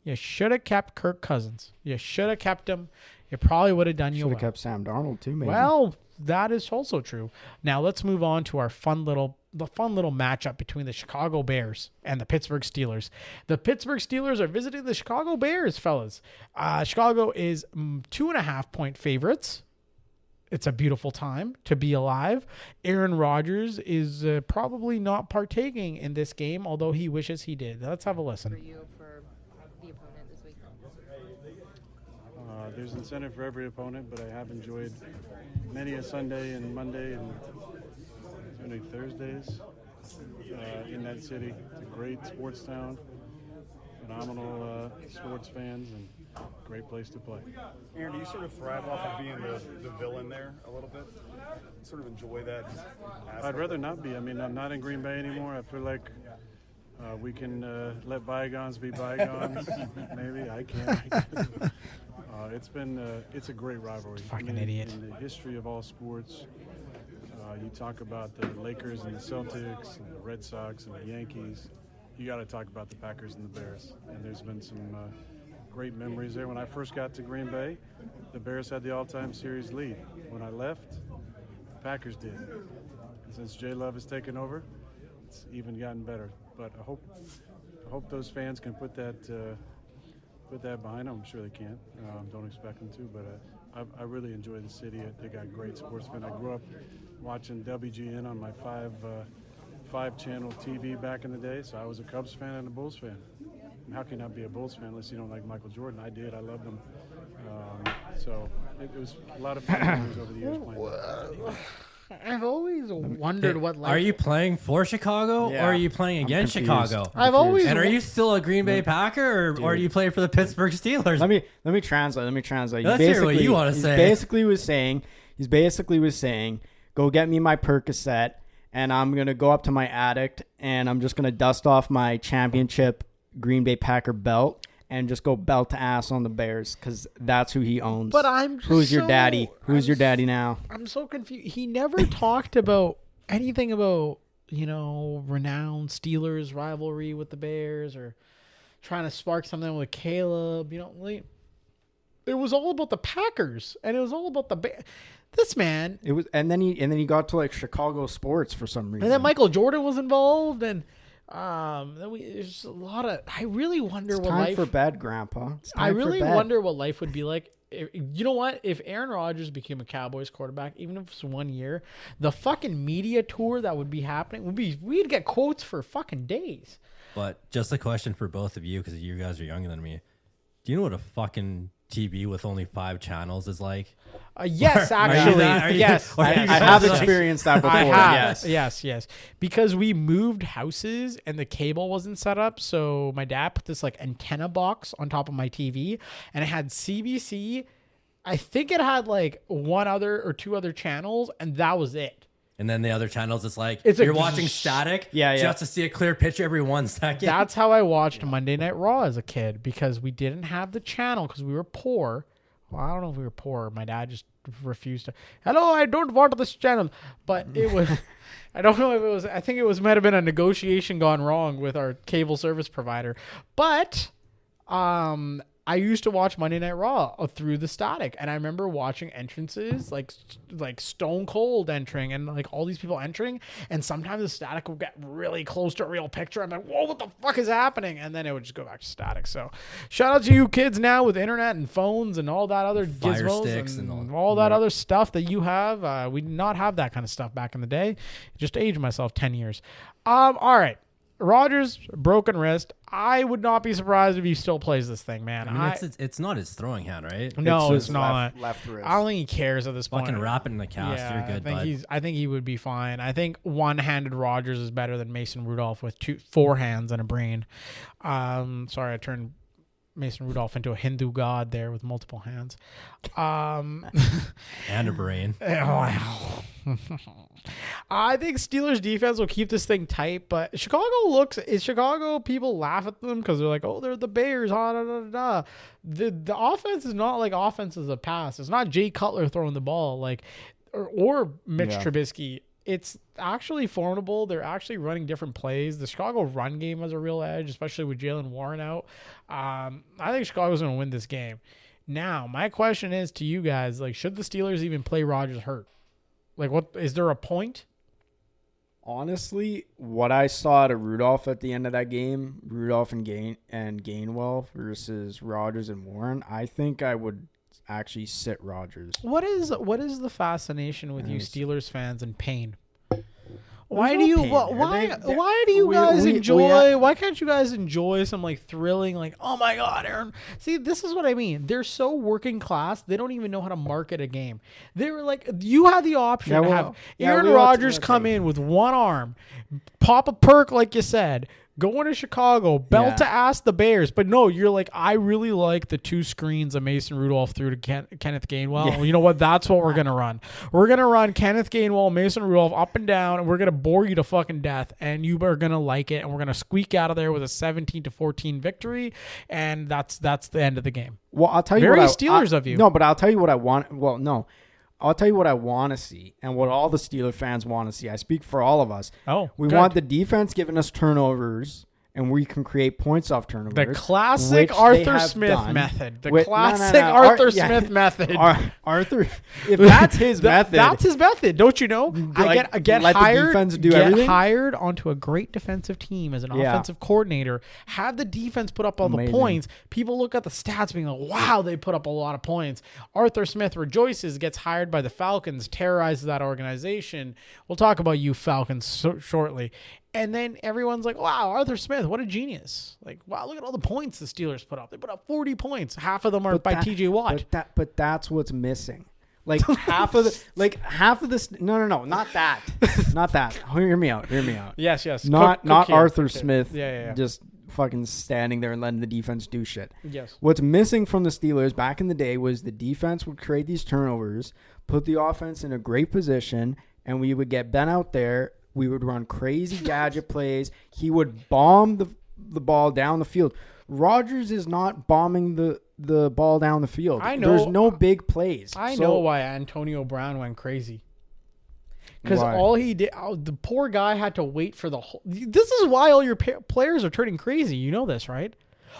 You should have kept Kirk Cousins. You should have kept him. You probably would have done you Should well. have kept Sam Darnold too, maybe. Well, that is also true. Now let's move on to our fun little matchup between the Chicago Bears and the Pittsburgh Steelers. The Pittsburgh Steelers are visiting the Chicago Bears, fellas. Chicago is 2.5-point favorites. It's a beautiful time to be alive. Aaron Rodgers is probably not partaking in this game, although he wishes he did. Let's have a listen. For you for the opponent this week? There's incentive for every opponent, but I have enjoyed many a Sunday and Monday and many Thursdays in that city. It's a great sports town, phenomenal sports fans, and great place to play. Aaron, do you sort of thrive off of being the villain there a little bit? Sort of enjoy that aspect? I'd rather not be. I mean, I'm not in Green Bay anymore. I feel like we can let bygones be bygones. Maybe I can't. It's a great rivalry. Fucking idiot. In the history of all sports, you talk about the Lakers and the Celtics and the Red Sox and the Yankees. You got to talk about the Packers and the Bears. And there's been some great memories there. When I first got to Green Bay, the Bears had the all-time series lead. When I left, the Packers did. And since Jay Love has taken over, it's even gotten better. But I hope those fans can put that behind them. I'm sure they can. Don't expect them to, but I really enjoy the city. They got great sports fans. I grew up watching WGN on my five-channel TV back in the day, so I was a Cubs fan and a Bulls fan. And how can you not be a Bulls fan unless you don't like Michael Jordan? I did. I loved him. So it was a lot of fun memories over the years playing. I've always wondered what life. Are you playing for Chicago or are you playing against Chicago? I've always. And are you still a Green Bay Packer or do you play for the Pittsburgh Steelers? Let me translate. Let's hear what you want to say. He's basically was saying, go get me my Percocet, and I'm gonna go up to my attic and I'm just gonna dust off my championship Green Bay Packer belt and just go belt to ass on the Bears because that's who he owns. But I'm just Who's your daddy? Who's your daddy now? I'm so confused. He never talked about anything about, renowned Steelers rivalry with the Bears or trying to spark something with Caleb. It was all about the Packers and it was all about the Bears. This man. It was, and then he got to like Chicago sports for some reason. And then Michael Jordan was involved and. There's a lot of. I really wonder it's what time life for bed, Grandpa. I really wonder what life would be like. You know what? If Aaron Rodgers became a Cowboys quarterback, even if it's 1 year, the fucking media tour that would be happening we'd get quotes for fucking days. But just a question for both of you, because you guys are younger than me. Do you know what a fucking TV with only 5 channels is like? Yes, actually. Yes. I have experienced that before. I have. Yes. Because we moved houses and the cable wasn't set up. So my dad put this like antenna box on top of my TV and it had CBC. I think it had like 1 other or 2 other channels and that was it. And then the other channels, you're watching static just to see a clear picture every 1 second. That's how I watched Monday Night Raw as a kid because we didn't have the channel because we were poor. Well, I don't know if we were poor. My dad just refused to. Hello, I don't want this channel. But it was, I don't know if it was, I think it might have been a negotiation gone wrong with our cable service provider. But, I used to watch Monday Night Raw through the static, and I remember watching entrances like Stone Cold entering and like all these people entering, and sometimes the static would get really close to a real picture. I'm like, whoa, what the fuck is happening? And then it would just go back to static. So shout out to you kids now with internet and phones and all that other gizmos and all that other stuff that you have. We did not have that kind of stuff back in the day. Just aged myself 10 years. All right. Rodgers, broken wrist. I would not be surprised if he still plays this thing, man. I mean, it's not his throwing hand, right? No, it's not. Left wrist. I don't think he cares at this point. Fucking wrap it in the cast. Yeah, You're good, I think he would be fine. I think one-handed Rodgers is better than Mason Rudolph with 4 hands and a brain. Sorry, I turned Mason Rudolph into a Hindu god there with multiple hands. and a brain. I think Steelers defense will keep this thing tight, but Chicago people laugh at them because they're like, oh, they're the Bears. The offense is not like offenses of the past. It's not Jay Cutler throwing the ball or Mitch Trubisky. It's actually formidable. They're actually running different plays. The Chicago run game has a real edge, especially with Jalen Warren out. I think Chicago's going to win this game. Now, my question is to you guys, should the Steelers even play Rodgers hurt? What is there a point? Honestly, what I saw out of Rudolph at the end of that game, Rudolph and Gainwell versus Rodgers and Warren, I think I would actually sit Rodgers. What is the fascination with you Steelers fans and pain? Why do you guys enjoy? Why can't you guys enjoy some thrilling oh my god, Aaron? See, this is what I mean. They're so working class. They don't even know how to market a game. They were you had the option to have Aaron Rodgers come in with one arm, pop a perk like you said. Go into Chicago, belt to ass the Bears. But no, you're I really like the 2 screens of Mason Rudolph through to Kenneth Gainwell. Yeah. You know what? That's what we're going to run. We're going to run Kenneth Gainwell, Mason Rudolph up and down, and we're going to bore you to fucking death. And you are going to like it. And we're going to squeak out of there with a 17-14 victory. And that's the end of the game. Well, I'll tell you Very Steelers of you. No, but I'll tell you what I want. Well, no. I'll tell you what I want to see and what all the Steeler fans want to see. I speak for all of us. Oh, we want the defense giving us turnovers and we can create points off turnovers. The classic which they Arthur have Smith done. method. The No, classic Arthur Smith method. Arthur, if that's his method, that's his method. Don't you know? Like, I get let the hired. defense do get everything? hired onto a great defensive team as an offensive coordinator. Have the defense put up all the points. People look at the stats, being like, "Wow, they put up a lot of points." Arthur Smith rejoices, gets hired by the Falcons, terrorizes that organization. We'll talk about you Falcons shortly. And then everyone's like, wow, Arthur Smith, what a genius. Like, wow, look at all the points the Steelers put up. They put up 40 points. Half of them are by TJ Watt. But that's what's missing. Like half of this. No, not that. Not that. Hear me out. Yes. Not Cook Arthur Smith. Yeah. Just fucking standing there and letting the defense do shit. Yes. What's missing from the Steelers back in the day was the defense would create these turnovers, put the offense in a great position, and we would get Ben out there. We would run crazy gadget plays. He would bomb the ball down the field. Rodgers is not bombing the ball down the field. I know. There's no big plays. I know why Antonio Brown went crazy. Because all he did, the poor guy had to wait for the whole. This is why all your players are turning crazy. You know this, right?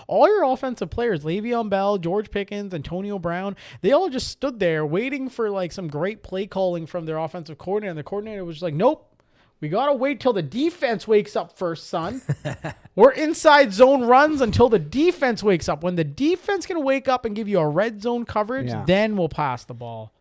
All your offensive players, Le'Veon Bell, George Pickens, Antonio Brown, they all just stood there waiting for like some great play calling from their offensive coordinator. And the coordinator was just like, nope. We got to wait till the defense wakes up first, son. We're inside zone runs until the defense wakes up. When the defense can wake up and give you a red zone coverage, then we'll pass the ball.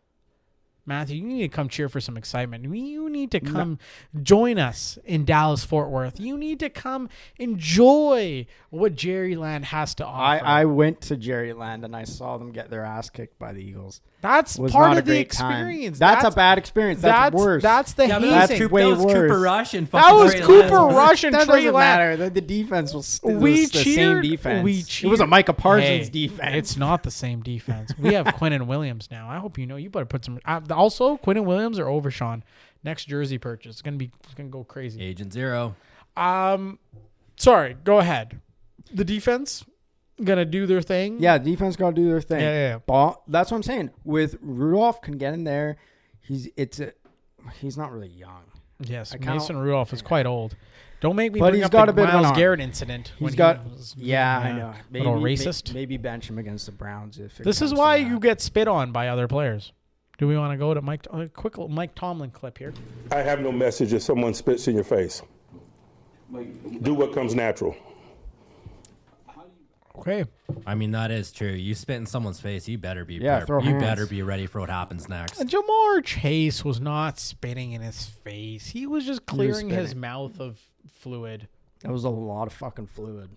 Matthew, you need to come cheer for some excitement. You need to come join us in Dallas-Fort Worth. You need to come enjoy what Jerryland has to offer. I went to Jerryland and I saw them get their ass kicked by the Eagles. That's part of the experience. That's a bad experience. That's worse. That's the hazing. That was Cooper Rush and That was Cooper Rush and that Trey doesn't Lance. matter. The defense was We the cheered. same defense. We cheered. It was a Micah Parsons Hey, defense. It's not the same defense. We have Quinnen Williams now. I hope you know. You better put some. Also, Quinnen Williams or Overshawn. Next jersey purchase. It's gonna go crazy. Agent Zero. Sorry. Go ahead. The defense gonna do their thing. Yeah, the defense got to do their thing. Yeah. That's what I'm saying. With Rudolph can get in there. He's not really young. Yes, Mason Rudolph is quite old. Don't make me But bring he's up got the a bit of an Myles arm. Garrett incident. He's when got. he was, I know. Maybe, little racist. Maybe bench him against the Browns if. This is why you get spit on by other players. Do we want to go to Mike? A quick little Mike Tomlin clip here. I have no message if someone spits in your face. Do what comes natural. Okay. I mean, that is true. You spit in someone's face, you better be throw you hands. better be ready for what happens next. Jamar Chase was not spitting in his face. He was just clearing his mouth of fluid. That was a lot of fucking fluid.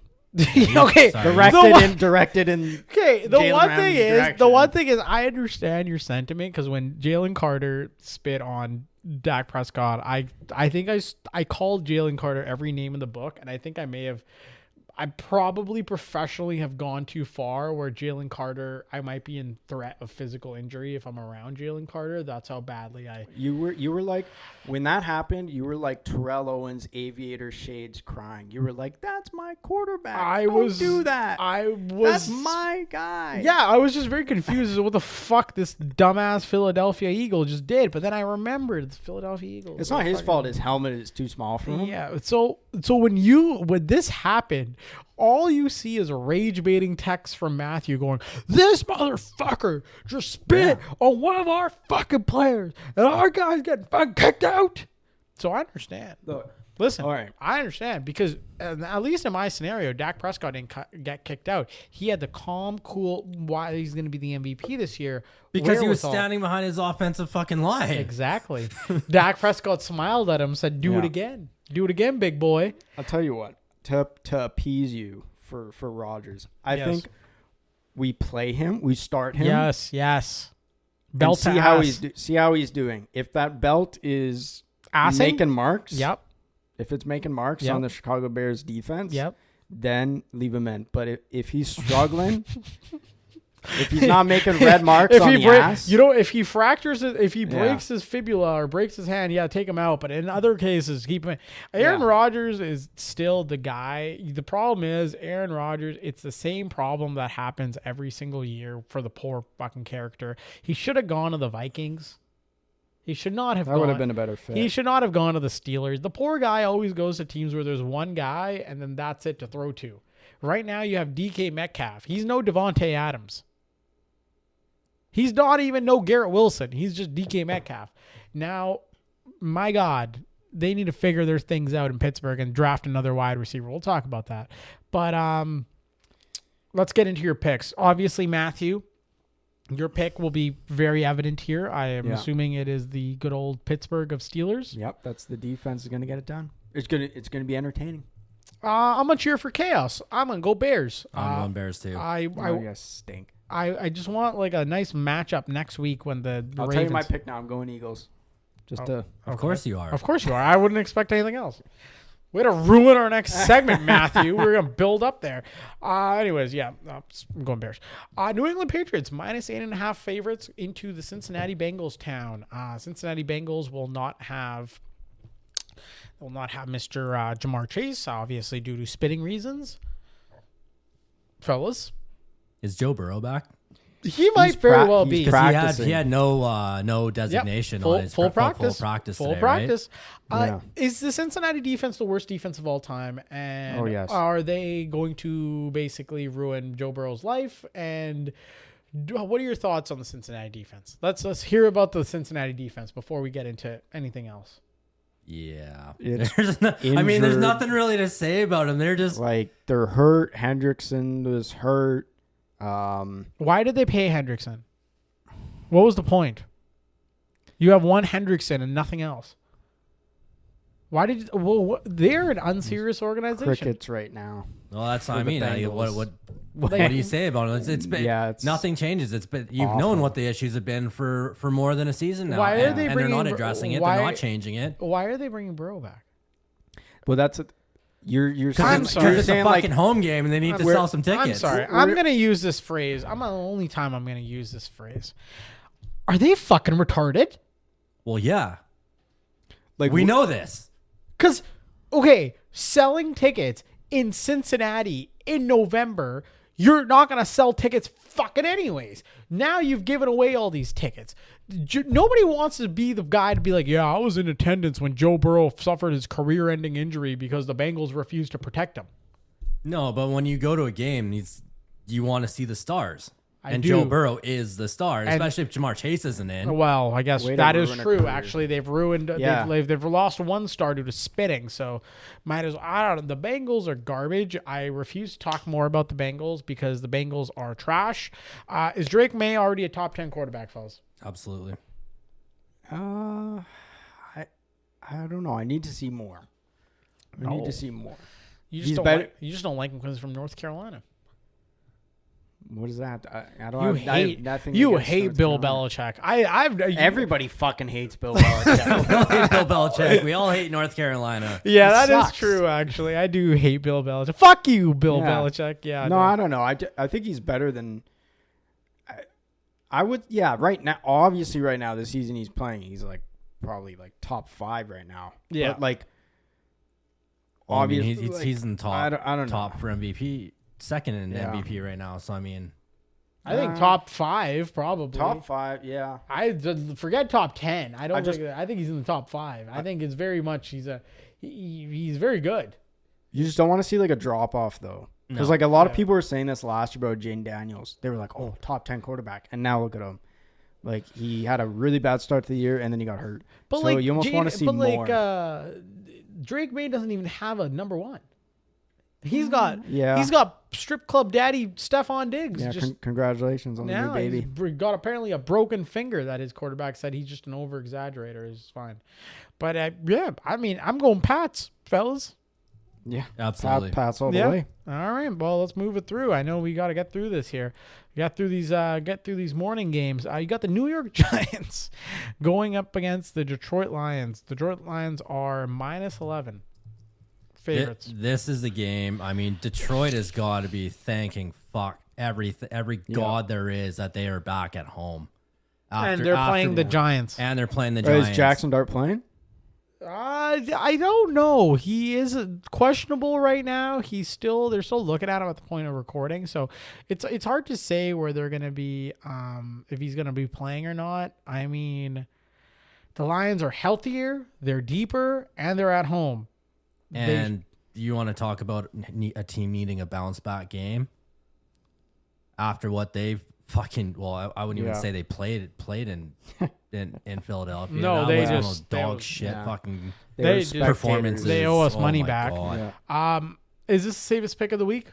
Okay. Directed in. Okay. The Jalen one Ramsey's thing is, I understand your sentiment because when Jalen Carter spit on Dak Prescott, I think I called Jalen Carter every name in the book, and I think I probably professionally have gone too far where Jalen Carter, I might be in threat of physical injury if I'm around Jalen Carter. That's how badly You were like, when that happened, you were like Terrell Owens, aviator shades crying. You were like, that's my quarterback. Don't do that. That's my guy. Yeah, I was just very confused as to what the fuck this dumbass Philadelphia Eagle just did. But then I remembered the Philadelphia Eagles. It's not his fault. His helmet is too small for him. Yeah. So when this happened, all you see is rage baiting texts from Matthew going, this motherfucker just spit on one of our fucking players and our guy's getting fucking kicked out. So I understand. Listen, all right. I understand because at least in my scenario, Dak Prescott didn't get kicked out. He had the calm, cool, why he's going to be the MVP this year. Because he was standing behind his offensive fucking line. Exactly. Dak Prescott smiled at him, said, do it again. Do it again, big boy. I'll tell you what, to appease you for Rodgers, I think we play him, we start him. Yes. Belt see how he's doing. If that belt is making marks. Yep. If it's making marks on the Chicago Bears defense, then leave him in. But if he's struggling, if he's not making red marks on the ass. If he fractures it, if he breaks his fibula or breaks his hand, take him out. But in other cases, keep him in. Aaron Rodgers is still the guy. The problem is Aaron Rodgers, it's the same problem that happens every single year for the poor fucking character. He should have gone to the Vikings. He should not have. That would have been a better fit. He should not have gone to the Steelers. The poor guy always goes to teams where there's one guy and then that's it to throw to. Right now you have DK Metcalf. He's no Devontae Adams. He's not even no Garrett Wilson. He's just DK Metcalf. Now, my God, they need to figure their things out in Pittsburgh and draft another wide receiver. We'll talk about that. But let's get into your picks. Obviously, Matthew, your pick will be very evident here. I am assuming it is the good old Pittsburgh of Steelers. Yep, that's the defense is going to get it done. It's gonna be entertaining. I'm going to cheer for chaos. I'm going to go Bears. I'm going Bears too. You guys stink. I just want like a nice matchup next week when the I'll Ravens. tell you my pick now. I'm going Eagles. Of course you are. Of course you are. I wouldn't expect anything else. Way to ruin our next segment, Matthew. We're going to build up there. Anyways, I'm going Bears. New England Patriots -8.5 favorites into the Cincinnati Bengals town. Cincinnati Bengals will not have Mr. Jamar Chase, obviously due to spitting reasons. Fellas. Is Joe Burrow back? He might very well be. He had no designation on his full practice. Full practice. Right? Is the Cincinnati defense the worst defense of all time? And are they going to basically ruin Joe Burrow's life? And what are your thoughts on the Cincinnati defense? Let's hear about the Cincinnati defense before we get into anything else. Yeah. There's nothing really to say about them. They're just like they're hurt. Hendrickson was hurt. Why did they pay Hendrickson? What was the point? You have one Hendrickson and nothing else. Why did they're an unserious organization. Crickets right now. Well, that's what I mean. What do you say about it? It's been nothing changes. It's been you've known what the issues have been for more than a season now. Why are they and they're not addressing it? They're not changing it. Why are they bringing Burrow back? Well, that's you're saying it's a fucking home game and they need to sell some tickets. I'm sorry. I'm going to use this phrase. The only time I'm going to use this phrase. Are they fucking retarded? Well, yeah. Like we know this. Because, selling tickets in Cincinnati in November, you're not going to sell tickets fucking anyways. Now you've given away all these tickets. Nobody wants to be the guy to be like, I was in attendance when Joe Burrow suffered his career-ending injury because the Bengals refused to protect him. No, but when you go to a game, you want to see the stars. Joe Burrow is the star, especially if Jamar Chase isn't in. Well, I guess that is true. Actually, they've ruined. They've lost one star due to spitting. So, might as well. I don't know. The Bengals are garbage. I refuse to talk more about the Bengals because the Bengals are trash. Is Drake May already a top 10 quarterback, fellas? Absolutely. I don't know. I need to see more. You just don't like him because he's from North Carolina. What is that? You hate Bill Belichick. Everybody fucking hates Bill Belichick. We all hate Bill Belichick. We all hate North Carolina. Yeah, that is true. Actually, I do hate Bill Belichick. Fuck you, Bill Belichick. Yeah. No, I don't know. I think he's better than. I would. Yeah. Right now, obviously, right now this season he's playing. He's like probably like top 5 right now. Yeah. But like. Obviously, he's in top. I don't know. Top for MVP. Second in MVP right now. So, I think top 5 probably. Top 5, yeah. I forget top 10. I think he's in the top 5. I think it's very much he's very good. You just don't want to see like a drop off though, because like a lot of people were saying this last year about Jane Daniels. They were like, "Oh, top 10 quarterback," and now look at him. Like he had a really bad start to the year and then he got hurt. But so you almost want to see more. Drake May doesn't even have a number 1. He's got strip club daddy Stephon Diggs. Yeah, congratulations on the new baby. He's got apparently a broken finger that his quarterback said he's just an over exaggerator. Is fine, but I'm going Pats, fellas. Yeah, absolutely. Pats all the way. All right, well let's move it through. I know we got to get through this here. Get through these morning games. You got the New York Giants going up against the Detroit Lions. The Detroit Lions are -11. Favorites. This is the game. I mean, Detroit has got to be thanking every god there is that they are back at home. And they're playing the Giants. Is Jackson Dart playing? I don't know. He is questionable right now. They're still looking at him at the point of recording, so it's hard to say where they're going to be if he's going to be playing or not. I mean, The Lions are healthier, they're deeper, and they're at home. And you want to talk about a team needing a bounce back game after what they've fucking, well, I wouldn't even say they played in Philadelphia. No, that they was one of just those dog shit fucking performances. They owe us money my back. God. Is this the safest pick of the week?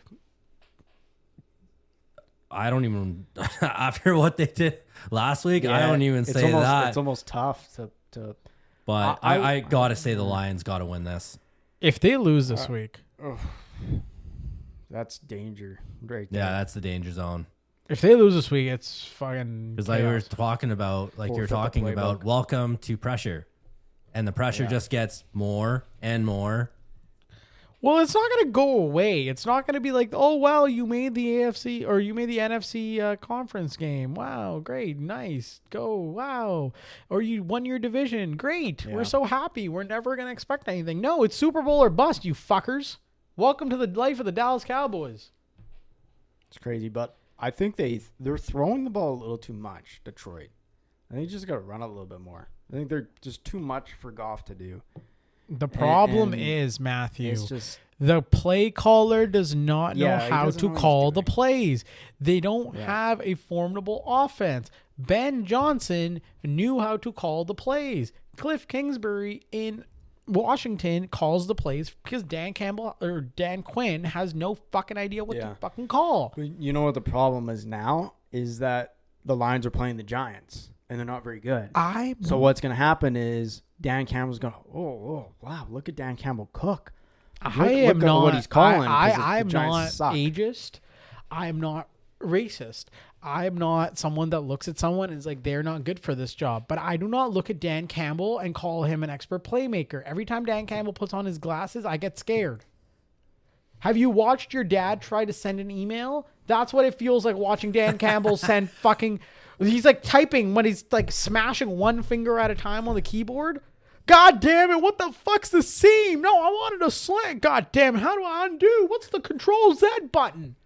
I don't even after what they did last week. I don't even say that. It's almost tough to. But I gotta say the Lions gotta win this. If they lose this week, that's danger right there. Yeah, that's the danger zone. If they lose this week, it's fucking. Because like we were talking about, like you're talking about, welcome to pressure, and the pressure just gets more and more. Well, it's not going to go away. It's not going to be like, oh, well, you made the AFC or you made the NFC conference game. Wow, great, nice, go, wow. Or you won your division. Great, we're so happy. We're never going to expect anything. No, it's Super Bowl or bust, you fuckers. Welcome to the life of the Dallas Cowboys. It's crazy, but I think they're throwing the ball a little too much, Detroit. I think you just got to run it a little bit more. I think they're just too much for Goff to do. The problem is, Matthew, it's just, the play caller does not know how to call the plays. They don't have a formidable offense. Ben Johnson knew how to call the plays. Cliff Kingsbury in Washington calls the plays because Dan Quinn has no fucking idea what to fucking call. You know what the problem is now is that the Lions are playing the Giants and they're not very good. So what's going to happen is Dan Campbell's going, oh, wow, look at Dan Campbell cook. Look at what he's calling. I'm not ageist. I'm not racist. I'm not someone that looks at someone and is like, they're not good for this job. But I do not look at Dan Campbell and call him an expert playmaker. Every time Dan Campbell puts on his glasses, I get scared. Have you watched your dad try to send an email? That's what it feels like watching Dan Campbell send fucking... He's like typing when he's like smashing one finger at a time on the keyboard. God damn it, what the fuck's the seam? No, I wanted a slant. God damn it, how do I undo? What's the Control Z button?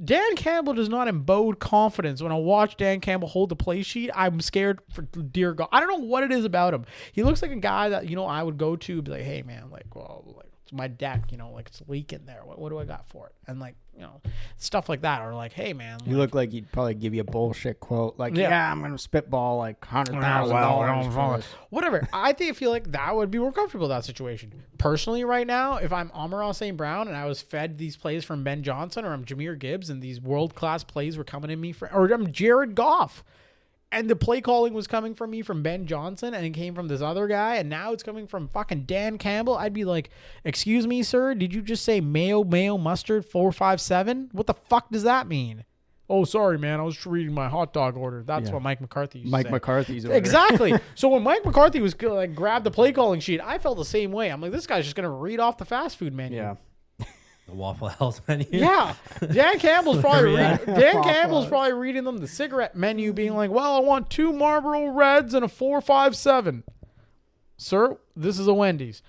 Dan Campbell does not embode confidence. When I watch Dan Campbell hold the play sheet, I'm scared for dear God. I don't know what it is about him. He looks like a guy that, I would go to and be like, hey man, like, well, like it's my deck, like it's leaking there. What do I got for it? And like, stuff like that. Or like, hey man. You look like he'd probably give you a bullshit quote. Like, I'm going to spitball like $100,000. Whatever. I feel like that would be more comfortable in that situation. Personally, right now, if I'm Amon-Ra St. Brown and I was fed these plays from Ben Johnson or I'm Jahmyr Gibbs and these world-class plays were coming in me or I'm Jared Goff and the play calling was coming from me from Ben Johnson and it came from this other guy and now it's coming from fucking Dan Campbell, I'd be like, excuse me, sir, did you just say mayo, mustard, 457? What the fuck does that mean? Oh, sorry, man, I was reading my hot dog order. That's what Mike McCarthy used to say. Mike McCarthy's order. Exactly. So when Mike McCarthy was like grab the play calling sheet, I felt the same way. I'm like, this guy's just going to read off the fast food menu. Yeah. The Waffle House menu. Yeah. Dan Campbell's probably reading them the cigarette menu being like, well, I want 2 Marlboro Reds and a 457. Sir, this is a Wendy's.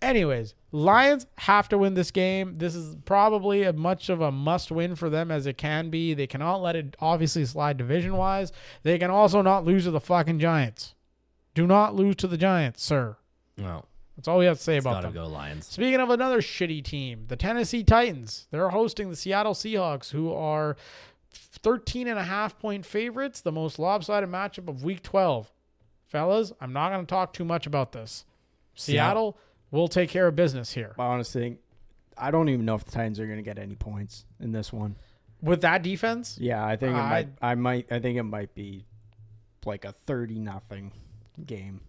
Anyways, Lions have to win this game. This is probably as much of a must win for them as it can be. They cannot let it obviously slide division-wise. They can also not lose to the fucking Giants. Do not lose to the Giants, sir. No. That's all we have to say about them. Gotta go Lions. Speaking of another shitty team, the Tennessee Titans. They're hosting the Seattle Seahawks, who are 13.5-point favorites, the most lopsided matchup of Week 12. Fellas, I'm not going to talk too much about this. Seattle will take care of business here. Honestly, I don't even know if the Titans are going to get any points in this one. With that defense? Yeah, I think I think it might be like a 30-0 game.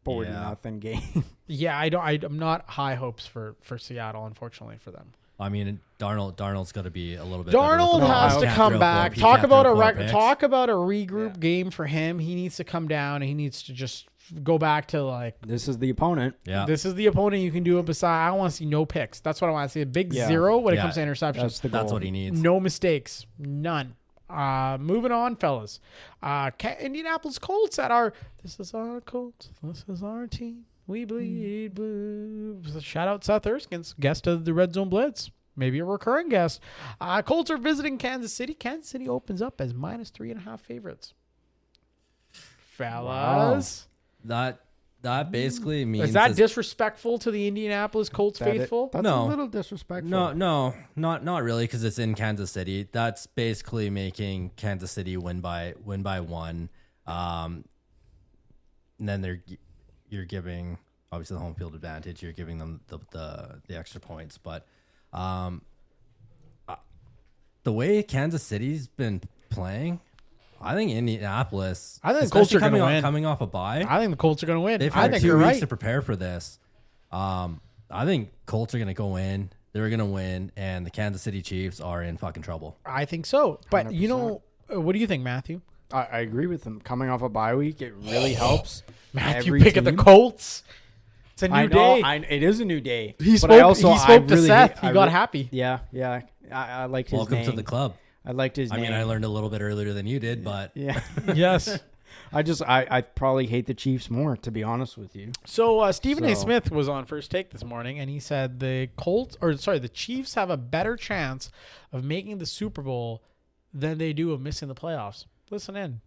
40-0 game. Yeah, I'm not high hopes for Seattle, unfortunately, for them. I mean, Darnold's got to be a little bit. Darnold has to come back. Talk about a regroup game for him. He needs to come down and he needs to just go back to like. This is the opponent. Yeah. This is the opponent you can do it beside. I don't want to see no picks. That's what I want to see. A big 0 when it comes to interceptions. That's what he needs. No mistakes. None. Moving on, fellas. Indianapolis Colts this is our Colts. This is our team. We bleed blue. Shout out Seth Erskine, guest of the Red Zone Blitz. Maybe a recurring guest. Colts are visiting Kansas City. Kansas City opens up as -3.5 favorites. fellas. That basically means Is that disrespectful to the Indianapolis Colts faithful? That's a little disrespectful. No, not really, because it's in Kansas City. That's basically making Kansas City win by 1. And then you're giving obviously the home field advantage. You're giving them the extra points, but the way Kansas City's been playing, I think Indianapolis. I think the Colts are going to win. Coming off a bye. I think the Colts are going to win. They've I had think 2 you're weeks right. to prepare for this. I think Colts are going to go in. They're going to win, and the Kansas City Chiefs are in fucking trouble. I think so. But 100%. What do you think, Matthew? I agree with him. Coming off a bye week, it really helps. Matthew every picking the team. Colts. It's a new I know, day. it is a new day. He But spoke, I also, he spoke to really Seth. hate- He got happy. Yeah. I liked his Welcome name. to the club. I liked his name. I mean, I learned a little bit earlier than you did, but Yeah. Yes. I probably hate the Chiefs more, to be honest with you. So Stephen A. Smith was on First Take this morning, and he said the Chiefs have a better chance of making the Super Bowl than they do of missing the playoffs. Listen in.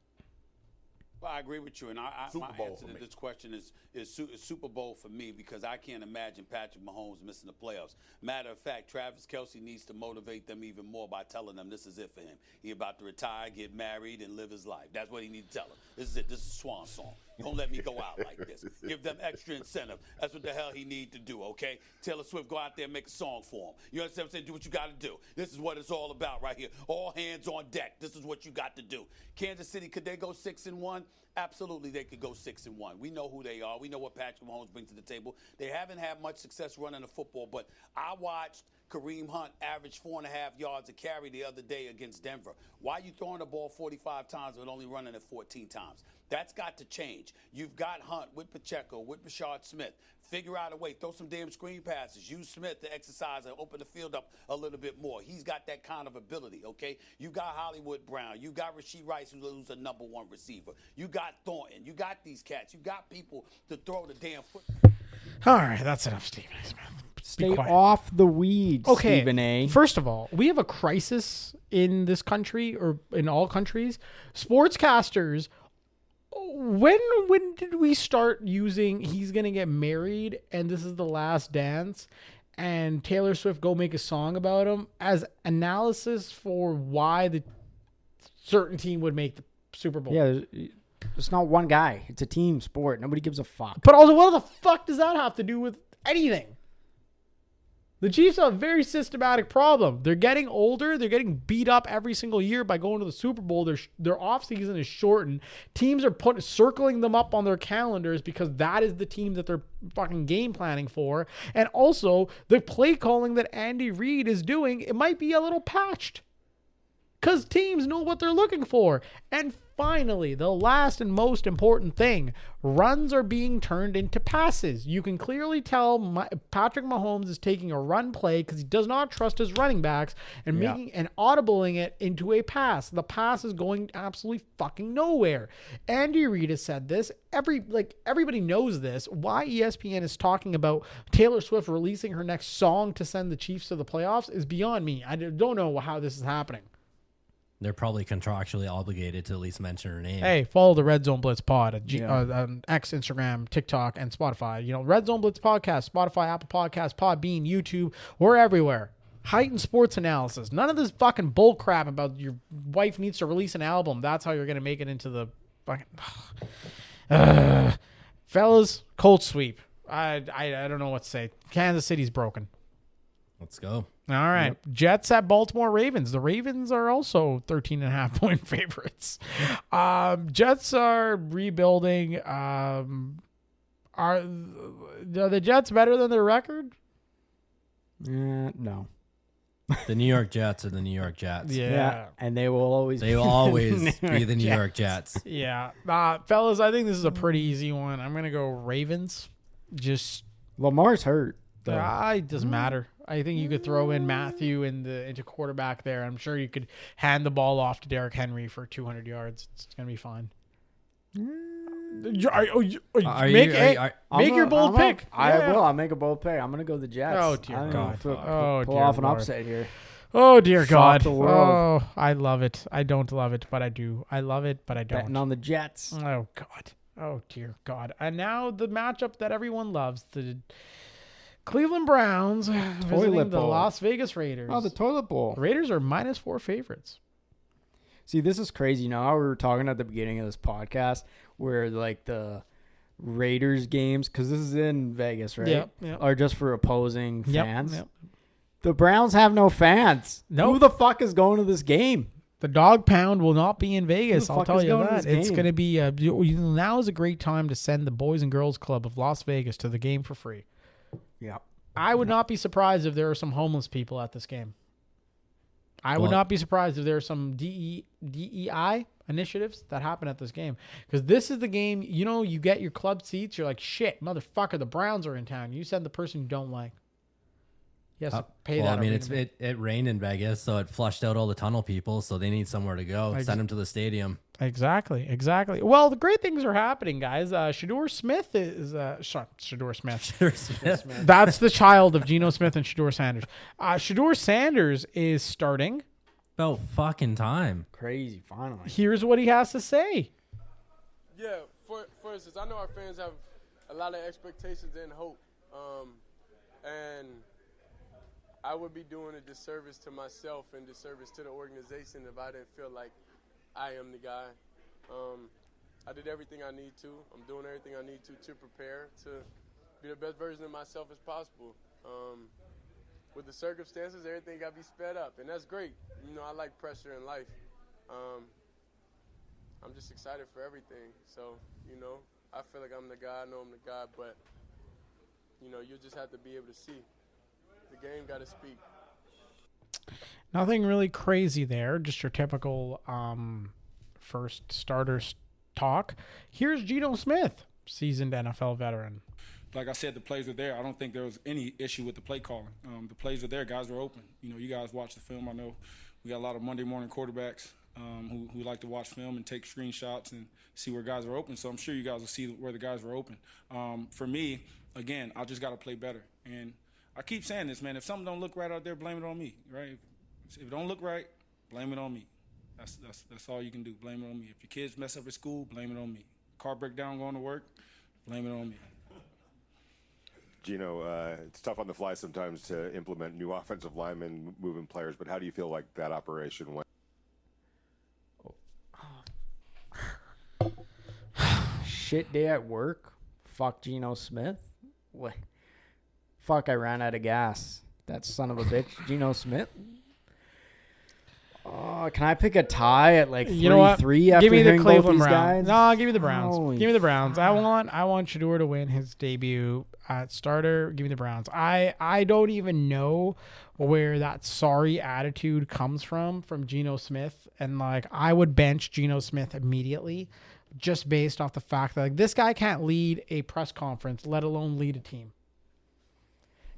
Well, I agree with you, and my answer to this question is Super Bowl for me because I can't imagine Patrick Mahomes missing the playoffs. Matter of fact, Travis Kelce needs to motivate them even more by telling them this is it for him. He about to retire, get married, and live his life. That's what he needs to tell them. This is it. This is swan song. Don't let me go out like this. Give them extra incentive. That's what the hell he need to do, okay? Taylor Swift, go out there and make a song for him. You understand what I'm saying? Do what you got to do. This is what it's all about right here. All hands on deck. This is what you got to do. Kansas City, could they go 6-1? Absolutely, they could go 6-1. We know who they are. We know what Patrick Mahomes brings to the table. They haven't had much success running the football, but I watched Kareem Hunt average 4.5 yards a carry the other day against Denver. Why are you throwing the ball 45 times but only running it 14 times? That's got to change. You've got Hunt with Pacheco, with Rashard Smith. Figure out a way. Throw some damn screen passes. Use Smith to exercise and open the field up a little bit more. He's got that kind of ability, okay? You got Hollywood Brown. You got Rashee Rice, who's a number 1 receiver. You got Thornton. You got these cats. You got people to throw the damn foot. All right, that's enough, Stephen A. Smith. Stay off the weeds, Okay. Stephen A. First of all, we have a crisis in this country or in all countries. Sportscasters, when did we start using he's going to get married and this is the last dance and Taylor Swift go make a song about him as analysis for why the certain team would make the Super Bowl? Yeah, it's not one guy. It's a team sport. Nobody gives a fuck. But also, what the fuck does that have to do with anything? The Chiefs have a very systematic problem. They're getting older. They're getting beat up every single year by going to the Super Bowl. Their offseason is shortened. Teams are circling them up on their calendars because that is the team that they're fucking game planning for. And also, the play calling that Andy Reid is doing, it might be a little patched. Because teams know what they're looking for. And finally, the last and most important thing, runs are being turned into passes. You can clearly tell Patrick Mahomes is taking a run play because he does not trust his running backs and making and audibling it into a pass. The pass is going absolutely fucking nowhere. Andy Reid has said this. Everybody knows this. Why ESPN is talking about Taylor Swift releasing her next song to send the Chiefs to the playoffs is beyond me. I don't know how this is happening. they're probably contractually obligated to at least mention her name. Hey, follow the Red Zone Blitz Pod on X, Instagram, TikTok, and Spotify. You know, Red Zone Blitz Podcast, Spotify, Apple Podcasts, Podbean, YouTube. We're everywhere. Heightened sports analysis. None of this fucking bull crap about your wife needs to release an album. That's how you're going to make it into the fucking... fellas, Colts sweep. I don't know what to say. Kansas City's broken. Let's go. All right. Yep. Jets at Baltimore Ravens. The Ravens are also 13.5-point favorites. Jets are rebuilding. Are the Jets better than their record? No. The New York Jets are the New York Jets. Yeah. And they will always be the New York Jets. Yeah. Fellas, I think this is a pretty easy one. I'm going to go Ravens. Just Lamar's hurt. It doesn't matter. I think you could throw in Matthew into quarterback there. I'm sure you could hand the ball off to Derrick Henry for 200 yards. It's going to be fine. Make your bold pick. I will. I'll make a bold pick. I'm going to go the Jets. Oh, dear God. Pull off an upset here. Oh, dear God. the world. Oh, I love it. I don't love it, but I do. I love it, but I don't. Betting on the Jets. Oh, God. Oh, dear God. And now the matchup that everyone loves, the Cleveland Browns visiting the bowl. Las Vegas Raiders. Oh, the toilet bowl. Raiders are -4 favorites. See, this is crazy. You know how we were talking at the beginning of this podcast where like the Raiders games, because this is in Vegas, right? Yep. Are just for opposing fans. Yep. The Browns have no fans. Nope. Who the fuck is going to this game? The dog pound will not be in Vegas. Who the I'll fuck tell is you going to that. this It's game? going to be now is a great time to send the Boys and Girls Club of Las Vegas to the game for free. Yeah. I would not be surprised if there are some homeless people at this game. I would not be surprised if there are some DEI initiatives that happen at this game. Because this is the game, you get your club seats. You're like, shit, motherfucker, the Browns are in town. You send the person you don't like. Yes, pay that. I mean, it rained in Vegas, so it flushed out all the tunnel people, so they need somewhere to go. Send them to the stadium. Exactly. Well, the great things are happening, guys. Shador Smith is Shador Smith. That's the child of Geno Smith and Shador Sanders. Shador Sanders is starting. About fucking time. Crazy, finally. Here's what he has to say. Yeah, for instance, I know our fans have a lot of expectations and hope, and I would be doing a disservice to myself and disservice to the organization if I didn't feel like I am the guy. I did everything I need to. I'm doing everything I need to prepare to be the best version of myself as possible. With the circumstances, everything got to be sped up, and that's great. I like pressure in life. I'm just excited for everything. So, I feel like I'm the guy. I know I'm the guy, but, you just have to be able to see. The game got to speak. Nothing really crazy there. Just your typical first starters talk. Here's Geno Smith, seasoned NFL veteran. Like I said, the plays are there. I don't think there was any issue with the play calling. The plays are there. Guys are open. You guys watch the film. I know we got a lot of Monday morning quarterbacks who like to watch film and take screenshots and see where guys are open. So I'm sure you guys will see where the guys are open. For me, again, I just got to play better. And I keep saying this, man. If something don't look right out there, blame it on me, right? If it don't look right, blame it on me. That's all you can do. Blame it on me. If your kids mess up at school, blame it on me. Car break down going to work, blame it on me. Geno, it's tough on the fly sometimes to implement new offensive linemen, moving players, but how do you feel like that operation went? Shit day at work. Fuck Geno Smith. What? Fuck, I ran out of gas. That son of a bitch, Geno Smith. Oh, can I pick a tie at like 3-3 after give me the hearing Cleveland both these Browns. guys? No, give me the Browns. Holy give me the Browns. I want Shador to win his debut at starter. Give me the Browns. I don't even know where that sorry attitude comes from Geno Smith, and like I would bench Geno Smith immediately, just based off the fact that like this guy can't lead a press conference, let alone lead a team.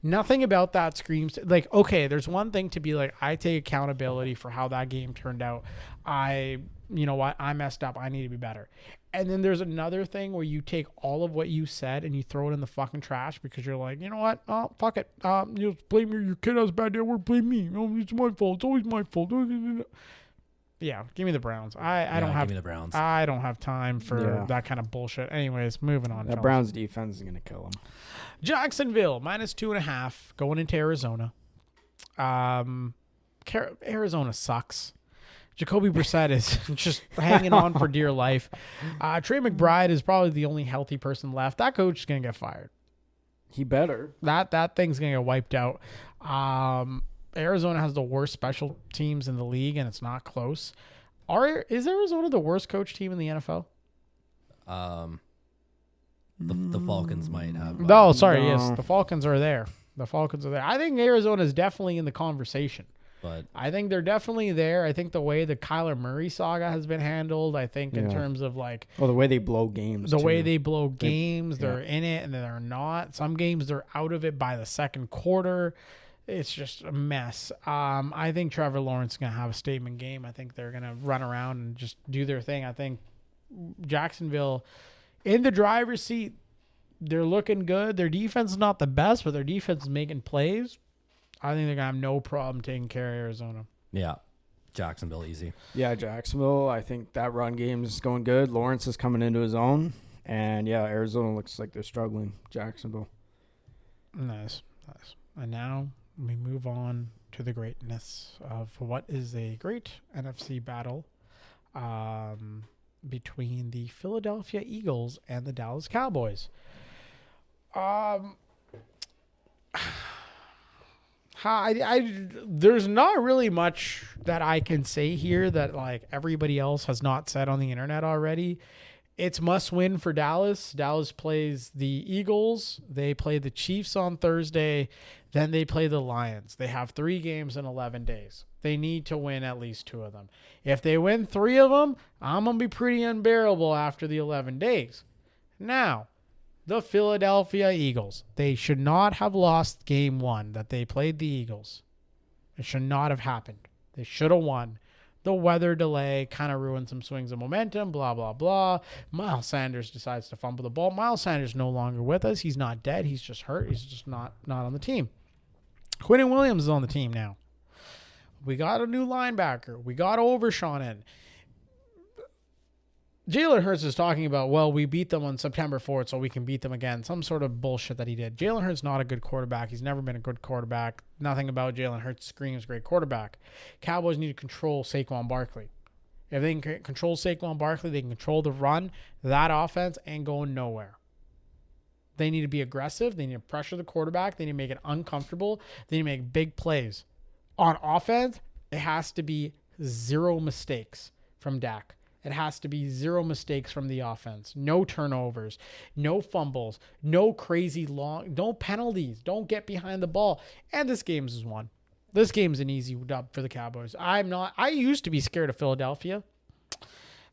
Nothing about that screams like, okay, there's one thing to be like, I take accountability for how that game turned out. You know what? I messed up. I need to be better. And then there's another thing where you take all of what you said and you throw it in the fucking trash because you're like, you know what? Oh, fuck it. You blame your kid has a bad day at work. Blame me. Oh, it's my fault. It's always my fault. Yeah, give me the Browns. I don't have. Give me the Browns. I don't have time for that kind of bullshit. Anyways, moving on. That fellas. Browns defense is gonna kill them. Jacksonville -2.5 going into Arizona. Arizona sucks. Jacoby Brissett is just hanging on for dear life. Trey McBride is probably the only healthy person left. That coach is gonna get fired. He better. That thing's gonna get wiped out. Arizona has the worst special teams in the league, and it's not close. Is Arizona the worst coach team in the NFL? The Falcons might have. Yes, the Falcons are there. I think Arizona is definitely in the conversation. But I think they're definitely there. I think the way the Kyler Murray saga has been handled, I think in terms of like... the way they blow games. Way they blow games, they're in it and then they're not. Some games they're out of it by the second quarter. It's just a mess. I think Trevor Lawrence is going to have a statement game. I think they're going to run around and just do their thing. I think Jacksonville in the driver's seat, they're looking good. Their defense is not the best, but their defense is making plays. I think they're going to have no problem taking care of Arizona. Yeah. Jacksonville, easy. Yeah, Jacksonville. I think that run game is going good. Lawrence is coming into his own. And, yeah, Arizona looks like they're struggling. Jacksonville. Nice. And now we move on to the greatness of what is a great NFC battle between the Philadelphia Eagles and the Dallas Cowboys. There's not really much that I can say here that like everybody else has not said on the internet already. It's must win for Dallas. Dallas plays the Eagles. They play the Chiefs on Thursday. Then they play the Lions. They have 3 games in 11 days. They need to win at least 2 of them. If they win 3 of them, I'm going to be pretty unbearable after the 11 days. Now, the Philadelphia Eagles. They should not have lost game 1 that they played the Eagles. It should not have happened. They should have won. The weather delay kind of ruined some swings of momentum, blah, blah, blah. Miles Sanders decides to fumble the ball. Miles Sanders no longer with us. He's not dead. He's just hurt. He's just not on the team. Quentin Williams is on the team now. We got a new linebacker. We got Overshawn in. Jalen Hurts is talking about, well, we beat them on September 4th, so we can beat them again. Some sort of bullshit that he did. Jalen Hurts not a good quarterback. He's never been a good quarterback. Nothing about Jalen Hurts screams great quarterback. Cowboys need to control Saquon Barkley. If they can control Saquon Barkley, they can control the run. That offense ain't going nowhere. They need to be aggressive. They need to pressure the quarterback. They need to make it uncomfortable. They need to make big plays. On offense, it has to be 0 mistakes from Dak. It has to be 0 mistakes from the offense. No turnovers, no fumbles, no crazy long, no penalties. Don't get behind the ball. And this game's is won. This game's an easy dub for the Cowboys. I used to be scared of Philadelphia.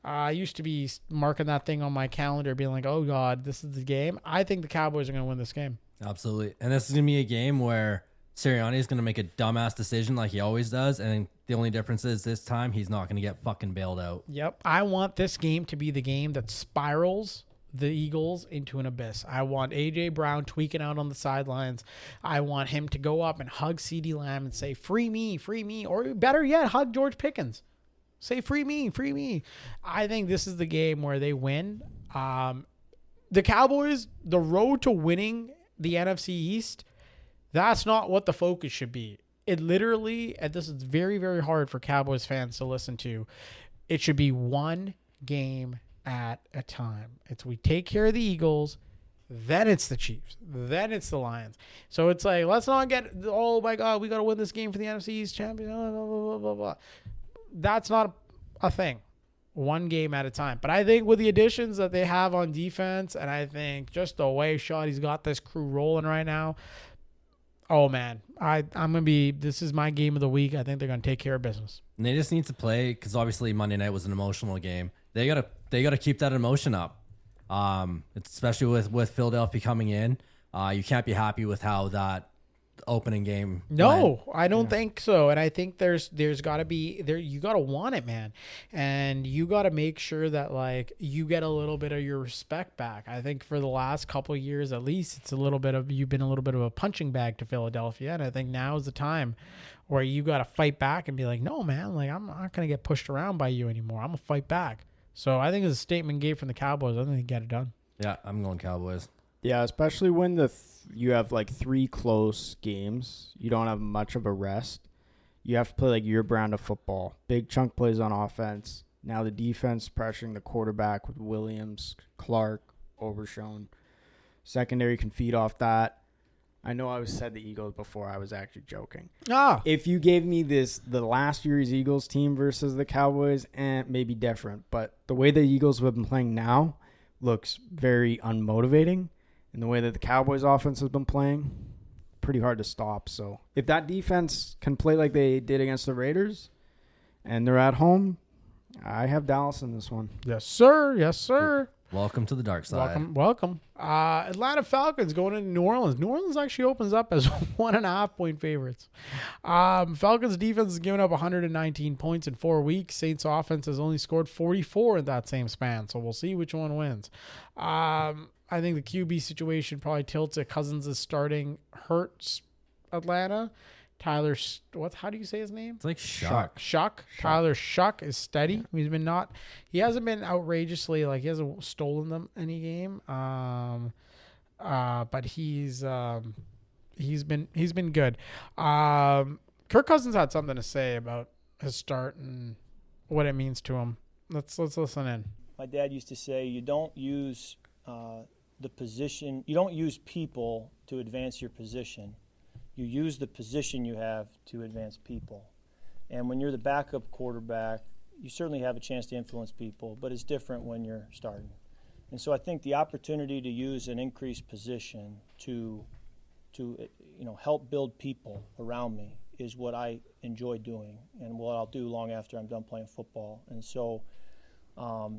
I used to be marking that thing on my calendar, being like, oh, God, this is the game. I think the Cowboys are going to win this game. Absolutely. And this is going to be a game where Sirianni is going to make a dumbass decision like he always does, and the only difference is this time he's not going to get fucking bailed out. Yep. I want this game to be the game that spirals the Eagles into an abyss. I want A.J. Brown tweaking out on the sidelines. I want him to go up and hug CeeDee Lamb and say, free me, or better yet, hug George Pickens. Say, free me. I think this is the game where they win. The Cowboys, the road to winning the NFC East, that's not what the focus should be. It literally, and this is very, very hard for Cowboys fans to listen to, it should be one game at a time. It's we take care of the Eagles, then it's the Chiefs, then it's the Lions. So it's like, let's not get, oh my God, we got to win this game for the NFC East champion, blah, blah, blah, blah, blah. That's not a thing. One game at a time. But I think with the additions that they have on defense, and I think just the way Shawty's got this crew rolling right now, oh man, I'm gonna be. This is my game of the week. I think they're gonna take care of business. And they just need to play because obviously Monday night was an emotional game. They gotta keep that emotion up. It's especially with Philadelphia coming in. You can't be happy with how that opening game went. I don't think so. And I think there's got to be there. You got to want it, man, and you got to make sure that like you get a little bit of your respect back. I think for the last couple of years at least, it's you've been a little bit of a punching bag to Philadelphia, and I think now is the time where you got to fight back and be like, no, man, like I'm not gonna get pushed around by you anymore. I'm gonna fight back. So I think it's a statement game from the Cowboys. I think they get it done. Yeah, I'm going Cowboys. Yeah, especially when you have like 3 close games. You don't have much of a rest. You have to play like your brand of football. Big chunk plays on offense. Now the defense pressuring the quarterback with Williams, Clark, Overshown. Secondary can feed off that. I know I said the Eagles before. I was actually joking. If you gave me the last year's Eagles team versus the Cowboys, maybe different. But the way the Eagles have been playing now looks very unmotivating. And the way that the Cowboys offense has been playing, pretty hard to stop. So if that defense can play like they did against the Raiders and they're at home, I have Dallas in this one. Yes, sir. Yes, sir. Welcome to the dark side. Welcome. Atlanta Falcons going into New Orleans. New Orleans actually opens up as 1.5 point favorites. Falcons defense has given up 119 points in 4 weeks. Saints offense has only scored 44 in that same span. So we'll see which one wins. I think the QB situation probably tilts it. Cousins is starting, hurts Atlanta. Tyler, how do you say his name? It's like Shuck. Tyler Shuck is steady. He hasn't been outrageously, like he hasn't stolen them any game. But he's been good. Kirk Cousins had something to say about his start and what it means to him. Let's listen in. My dad used to say, you don't use the position, you don't use people to advance your position. You use the position you have to advance people. And when you're the backup quarterback, you certainly have a chance to influence people, but it's different when you're starting. And so I think the opportunity to use an increased position to help build people around me is what I enjoy doing and what I'll do long after I'm done playing football. And so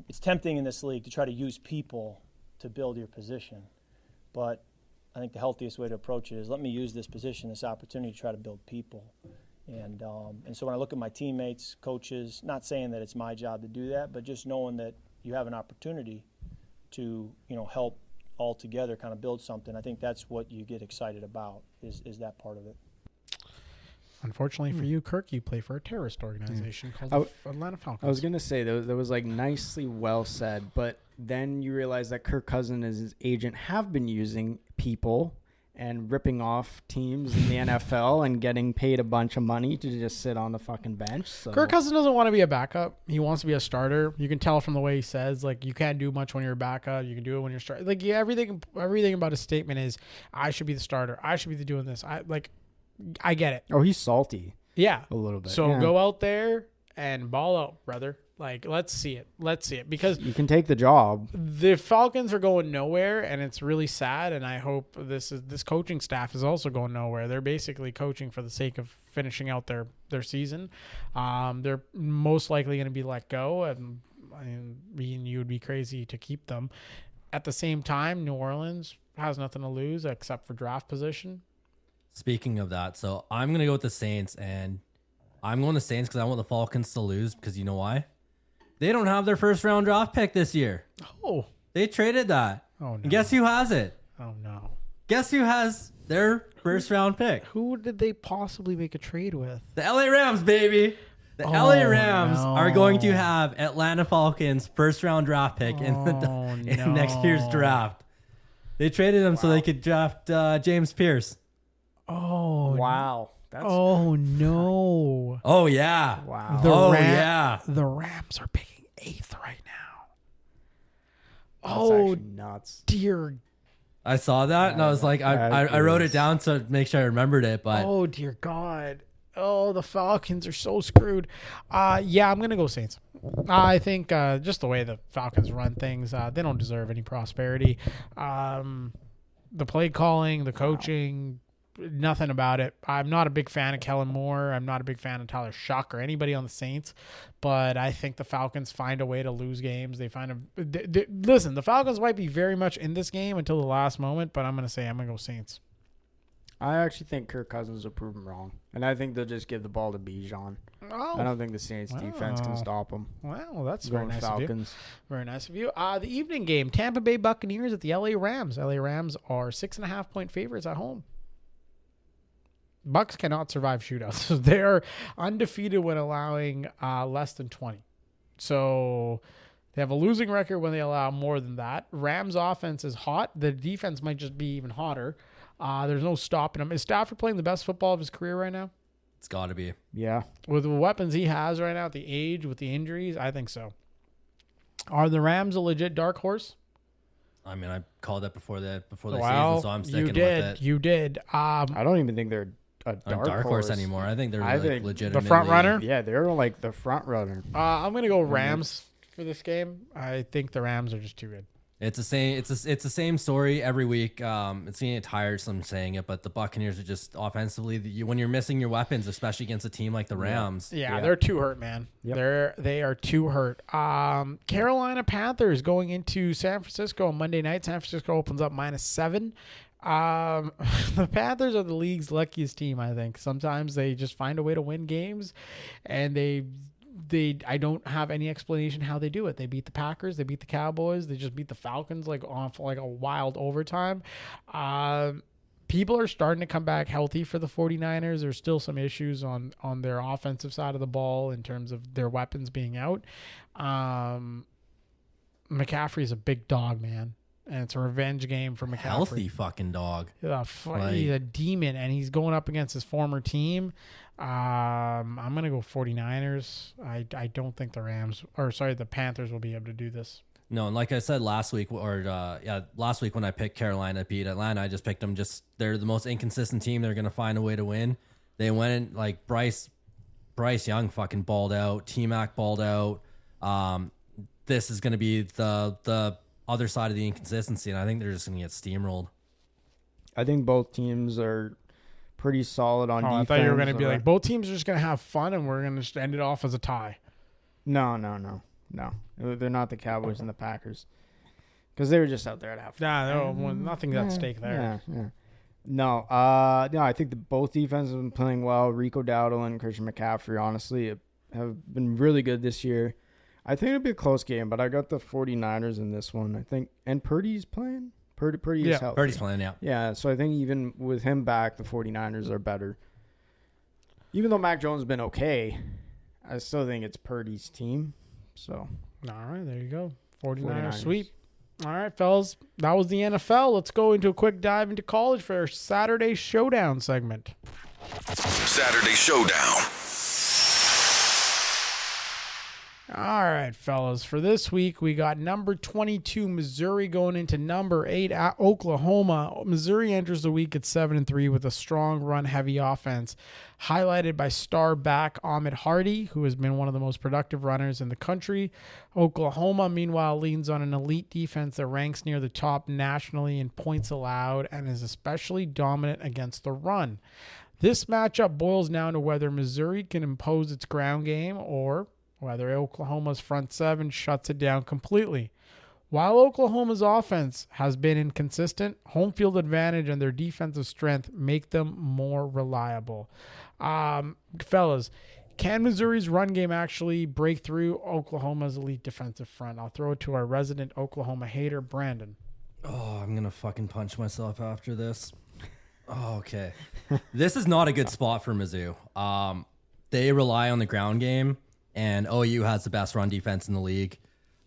it's tempting in this league to try to use people to build your position. But I think the healthiest way to approach it is let me use this position, this opportunity to try to build people. And so when I look at my teammates, coaches, not saying that it's my job to do that, but just knowing that you have an opportunity to help all together kind of build something, I think that's what you get excited about is that part of it. Unfortunately for you, Kirk, you play for a terrorist organization called the Atlanta Falcons. I was going to say, that was like nicely well said, but then you realize that Kirk Cousins and his agent have been using people and ripping off teams in the NFL and getting paid a bunch of money to just sit on the fucking bench. So. Kirk Cousins doesn't want to be a backup. He wants to be a starter. You can tell from the way he says, like, you can't do much when you're a backup. You can do it when you're starting. Like, yeah, everything about his statement is, I should be the starter. I should be doing this. I get it. Oh, he's salty. Yeah. A little bit. So go out there and ball out, brother. Like, let's see it. Because you can take the job. The Falcons are going nowhere, and it's really sad, and I hope this coaching staff is also going nowhere. They're basically coaching for the sake of finishing out their season. They're most likely going to be let go, and you would be crazy to keep them. At the same time, New Orleans has nothing to lose except for draft position. Speaking of that, so I'm going to go with the Saints, and I'm going to Saints because I want the Falcons to lose because you know why? They don't have their first round draft pick this year. Oh. They traded that. Oh, no. And guess who has it? Oh, no. Guess who has their first round pick? Who did they possibly make a trade with? The LA Rams, baby. The LA Rams are going to have Atlanta Falcons first round draft pick in next year's draft. They traded him so they could draft James Pierce. Oh. Wow. Oh, no. Oh, yeah. Wow. Yeah. The Rams are picking 8th right now. That's actually nuts. Dear. I saw that, and I was like, I wrote it down to make sure I remembered it. But oh, dear God. Oh, the Falcons are so screwed. Yeah, I'm going to go Saints. I think just the way the Falcons run things, they don't deserve any prosperity. The play calling, the coaching, nothing about it. I'm not a big fan of Kellen Moore. I'm not a big fan of Tyler Shuck or anybody on the Saints, but I think the Falcons find a way to lose games. Listen, the Falcons might be very much in this game until the last moment, but I'm going to go Saints. I actually think Kirk Cousins will prove him wrong, and I think they'll just give the ball to Bijan. Oh. I don't think the Saints defense can stop him. Well, that's very nice Falcons. of you. Very nice of you. The evening game, Tampa Bay Buccaneers at the LA Rams. LA Rams are 6.5-point favorites at home. Bucks cannot survive shootouts. They're undefeated when allowing less than 20. So they have a losing record when they allow more than that. Rams offense is hot. The defense might just be even hotter. There's no stopping him. Is Stafford playing the best football of his career right now? It's got to be. Yeah. With the weapons he has right now, at the age, with the injuries, I think so. Are the Rams a legit dark horse? I mean, I called that before the season, so I'm sticking with it. You did. I don't even think they're a dark horse anymore. I think they're legitimately the front runner. Yeah, they're like the front runner. I'm gonna go Rams for this game. I think the Rams are just too good. It's the same. It's the same story every week. It's getting tiresome saying it, but the Buccaneers are just offensively. When you're missing your weapons, especially against a team like the Rams. Yeah. They're too hurt, man. Yep. They are too hurt. Carolina Panthers going into San Francisco on Monday night. San Francisco opens up -7. The Panthers are the league's luckiest team, I think. Sometimes they just find a way to win games, and I don't have any explanation how they do it. They beat the Packers, they beat the Cowboys, they just beat the Falcons off a wild overtime. people are starting to come back healthy for the 49ers. There's still some issues on their offensive side of the ball in terms of their weapons being out. McCaffrey's a big dog, man. And it's a revenge game for McCaffrey. Healthy fucking dog. He's a demon, and he's going up against his former team. I'm going to go 49ers. I don't think the Panthers will be able to do this. No, and like I said last week, last week when I picked Carolina to beat Atlanta, I just picked them. They're the most inconsistent team. They're going to find a way to win. They went in, like Bryce Young fucking balled out. T-Mac balled out. This is going to be the other side of the inconsistency, and I think they're just going to get steamrolled. I think both teams are pretty solid on defense. I thought you were going to be like, both teams are just going to have fun, and we're going to just end it off as a tie. No. They're not the Cowboys and the Packers. Because they were just out there to have fun. No, nothing's at stake there. Yeah. No, I think both defenses have been playing well. Rico Dowdle and Christian McCaffrey, honestly, have been really good this year. I think it'll be a close game, but I got the 49ers in this one, I think. And Purdy's playing? Purdy is healthy. Purdy's playing, yeah. Yeah, so I think even with him back, the 49ers are better. Even though Mac Jones has been okay, I still think it's Purdy's team. So, all right, there you go. 49ers sweep. All right, fellas, that was the NFL. Let's go into a quick dive into college for our Saturday Showdown segment. Saturday Showdown. All right, fellas. For this week, we got number 22 Missouri going into number 8 at Oklahoma. Missouri enters the week at 7-3 with a strong run-heavy offense, highlighted by star back Ahmed Hardy, who has been one of the most productive runners in the country. Oklahoma, meanwhile, leans on an elite defense that ranks near the top nationally in points allowed and is especially dominant against the run. This matchup boils down to whether Missouri can impose its ground game or whether Oklahoma's front seven shuts it down completely. While Oklahoma's offense has been inconsistent, home field advantage and their defensive strength make them more reliable. Fellas, can Missouri's run game actually break through Oklahoma's elite defensive front? I'll throw it to our resident Oklahoma hater, Brandon. Oh, I'm going to fucking punch myself after this. Oh, okay. This is not a good spot for Mizzou. They rely on the ground game. And OU has the best run defense in the league.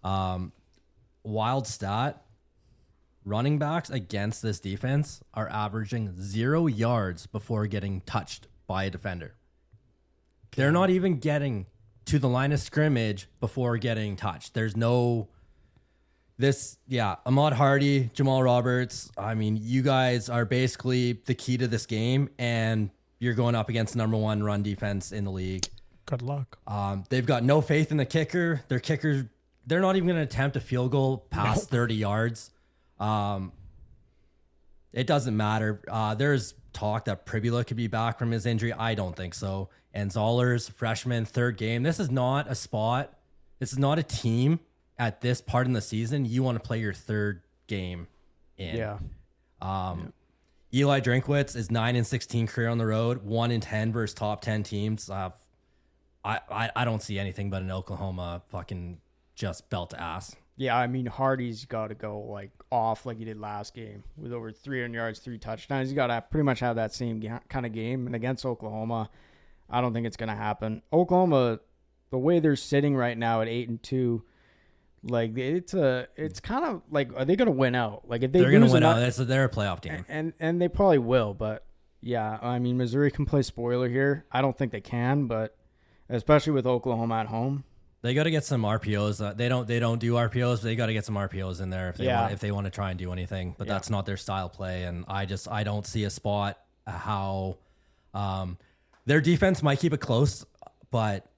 Wild stat, running backs against this defense are averaging 0 yards before getting touched by a defender. They're not even getting to the line of scrimmage before getting touched. There's no... Ahmad Hardy, Jamal Roberts, I mean, you guys are basically the key to this game, and you're going up against the number one run defense in the league. Good luck. They've got no faith in the kicker. Their kickers, they're not even going to attempt a field goal past 30 yards. It doesn't matter. There's talk that Pribula could be back from his injury. I don't think so. And Zoller's freshman, third game. This is not a spot. This is not a team at this part in the season you want to play your third game in. Yeah. Eli Drinkwitz is 9-16 career on the road, 1-10 versus top 10 teams. I don't see anything but an Oklahoma fucking just belt to ass. Yeah, I mean, Hardy's got to go like off like he did last game with over 300 yards, 3 touchdowns. He's got to pretty much have that same kind of game. And against Oklahoma, I don't think it's going to happen. Oklahoma, the way they're sitting right now at 8-2, like it's kind of like, are they going to win out? Like if they're going to win out, they're a playoff team, and they probably will. But yeah, I mean, Missouri can play spoiler here. I don't think they can, but. Especially with Oklahoma at home, they got to get some RPOs. They don't do RPOs, but they got to get some RPOs in there if they want to try and do anything. But that's not their style play, and I don't see a spot how their defense might keep it close, but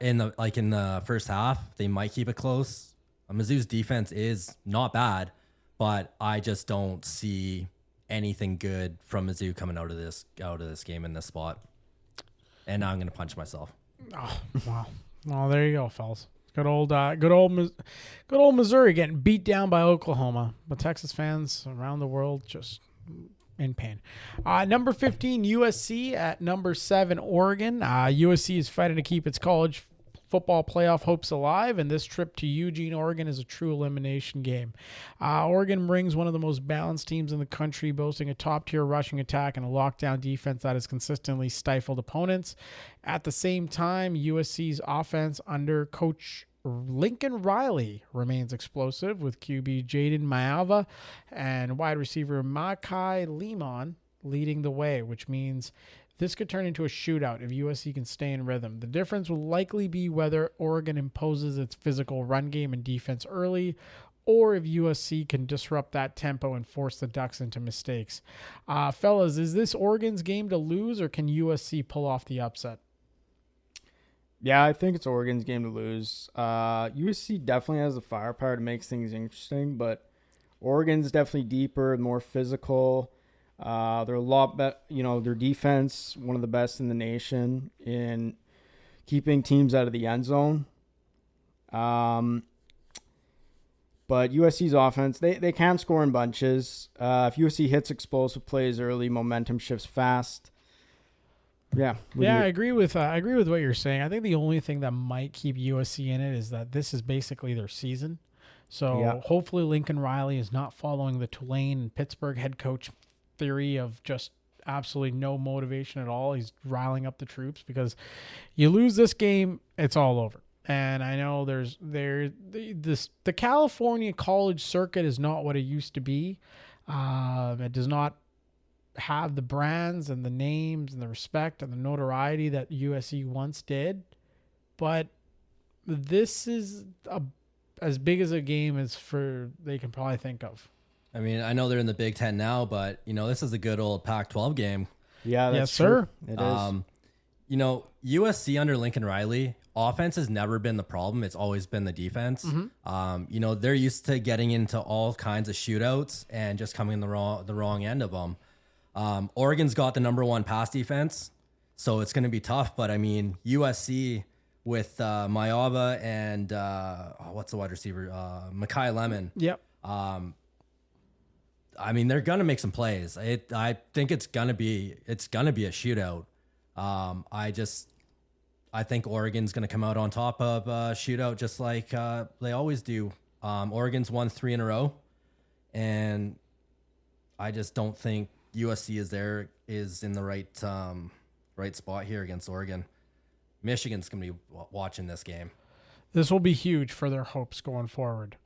in the first half they might keep it close. Mizzou's defense is not bad, but I just don't see anything good from Mizzou coming out of this game in this spot. And now I'm going to punch myself. Oh, wow. Well, there you go, fellas. Good old Missouri getting beat down by Oklahoma. But Texas fans around the world just in pain. Number 15, USC at number 7, Oregon. USC is fighting to keep its college football playoff hopes alive, and this trip to Eugene, Oregon is a true elimination game. Oregon brings one of the most balanced teams in the country, boasting a top-tier rushing attack and a lockdown defense that has consistently stifled opponents. At the same time, USC's offense under Coach Lincoln Riley remains explosive, with QB Jaden Maava and wide receiver Makai Limon leading the way, which means this could turn into a shootout if USC can stay in rhythm. The difference will likely be whether Oregon imposes its physical run game and defense early, or if USC can disrupt that tempo and force the Ducks into mistakes. Fellas, is this Oregon's game to lose, or can USC pull off the upset? Yeah, I think it's Oregon's game to lose. USC definitely has the firepower to make things interesting, but Oregon's definitely deeper, more physical. They're a lot better, their defense, one of the best in the nation in keeping teams out of the end zone. But USC's offense, they can score in bunches. If USC hits explosive plays early, momentum shifts fast. Yeah. I agree with what you're saying. I think the only thing that might keep USC in it is that this is basically their season. So hopefully Lincoln Riley is not following the Tulane and Pittsburgh head coach theory of just absolutely no motivation at all. He's riling up the troops, because you lose this game, it's all over. And I know the California college circuit is not what it used to be. It does not have the brands and the names and the respect and the notoriety that USC once did. But this is as big as a game as they can probably think of. I mean, I know they're in the Big Ten now, but, this is a good old Pac-12 game. Yeah, that's yes, sir. True. It is. USC under Lincoln Riley, offense has never been the problem. It's always been the defense. Mm-hmm. They're used to getting into all kinds of shootouts and just coming in the wrong end of them. Oregon's got the number one pass defense, so it's going to be tough. But, I mean, USC with Maava and what's the wide receiver? Makai Lemon. Yep. I mean, they're gonna make some plays. I think it's gonna be a shootout. I think Oregon's gonna come out on top of a shootout, just like they always do. Oregon's won 3 in a row, and I just don't think USC is in the right spot here against Oregon. Michigan's gonna be watching this game. This will be huge for their hopes going forward.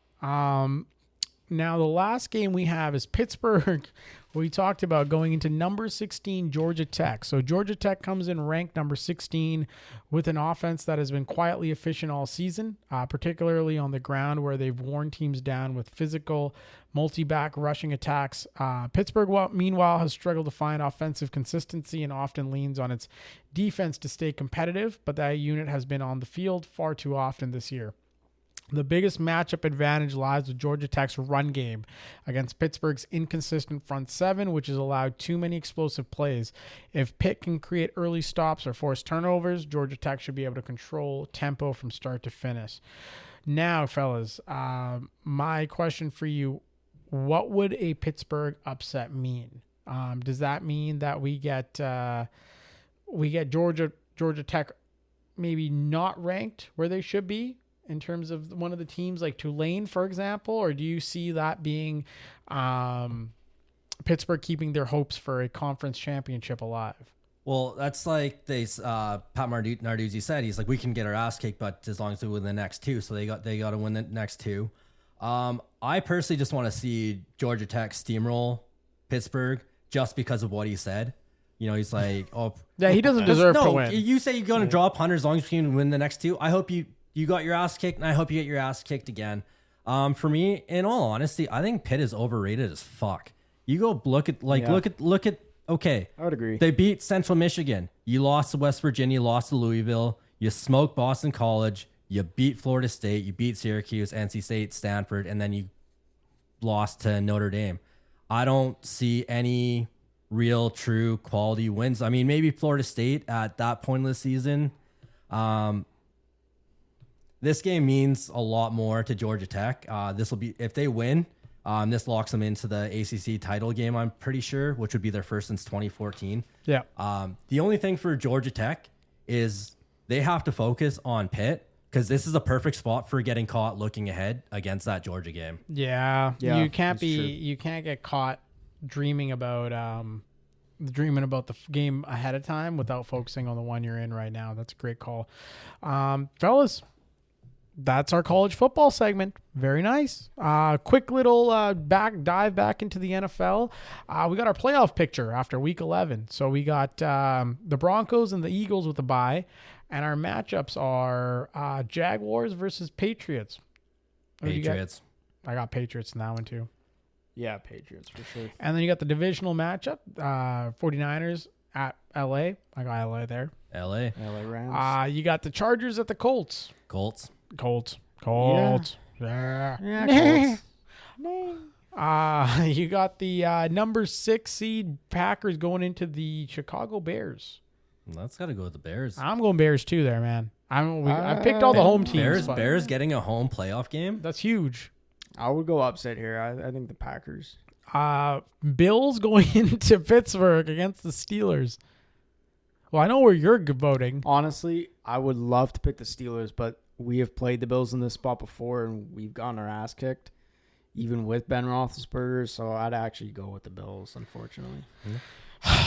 Now, the last game we have is Pittsburgh. We talked about going into number 16, Georgia Tech. So Georgia Tech comes in ranked number 16 with an offense that has been quietly efficient all season, particularly on the ground, where they've worn teams down with physical, multi-back rushing attacks. Pittsburgh, meanwhile, has struggled to find offensive consistency and often leans on its defense to stay competitive, but that unit has been on the field far too often this year. The biggest matchup advantage lies with Georgia Tech's run game against Pittsburgh's inconsistent front seven, which has allowed too many explosive plays. If Pitt can create early stops or force turnovers, Georgia Tech should be able to control tempo from start to finish. Now, fellas, my question for you, what would a Pittsburgh upset mean? Does that mean that we get Georgia Tech maybe not ranked where they should be in terms of one of the teams like Tulane, for example? Or do you see that being Pittsburgh keeping their hopes for a conference championship alive? Well, that's like Pat Narduzzi said. He's like, we can get our ass kicked, but as long as we win the next two. So they got to win the next two. I personally just want to see Georgia Tech steamroll Pittsburgh just because of what he said. He's like, oh, yeah, he doesn't deserve to win. You say you're going to draw punters as long as you can win the next two. I hope you got your ass kicked, and I hope you get your ass kicked again. For me, in all honesty, I think Pitt is overrated as fuck. You go look at. Okay, I would agree. They beat Central Michigan. You lost to West Virginia. Lost to Louisville. You smoked Boston College. You beat Florida State. You beat Syracuse, NC State, Stanford, and then you lost to Notre Dame. I don't see any real, true quality wins. I mean, maybe Florida State at that point of the season. This game means a lot more to Georgia Tech. This will be, if they win, this locks them into the ACC title game, I'm pretty sure, which would be their first since 2014. Yeah. The only thing for Georgia Tech is they have to focus on Pitt because this is a perfect spot for getting caught looking ahead against that Georgia game. Yeah. Yeah, You can't that's true. you can't get caught dreaming about the game ahead of time without focusing on the one you're in right now. That's a great call. Fellas, that's our college football segment. Very nice. Quick little dive back into the NFL. We got our playoff picture after week 11. So we got the Broncos and the Eagles with the bye. And our matchups are Jaguars versus Patriots. What do you got? Patriots. I got Patriots in that one too. Yeah, Patriots for sure. And then you got the divisional matchup, 49ers at LA. I got LA there. LA Rams. You got the Chargers at the Colts. Colts. Yeah. You got the number 6 seed Packers going into the Chicago Bears. That's got to go with the Bears. I'm going Bears too there, man. I picked all the home teams. Bears getting a home playoff game? That's huge. I would go upset here. I think the Packers. Bills going into Pittsburgh against the Steelers. Well, I know where you're voting. Honestly, I would love to pick the Steelers, but we have played the Bills in this spot before, and we've gotten our ass kicked, even with Ben Roethlisberger. So I'd actually go with the Bills, unfortunately.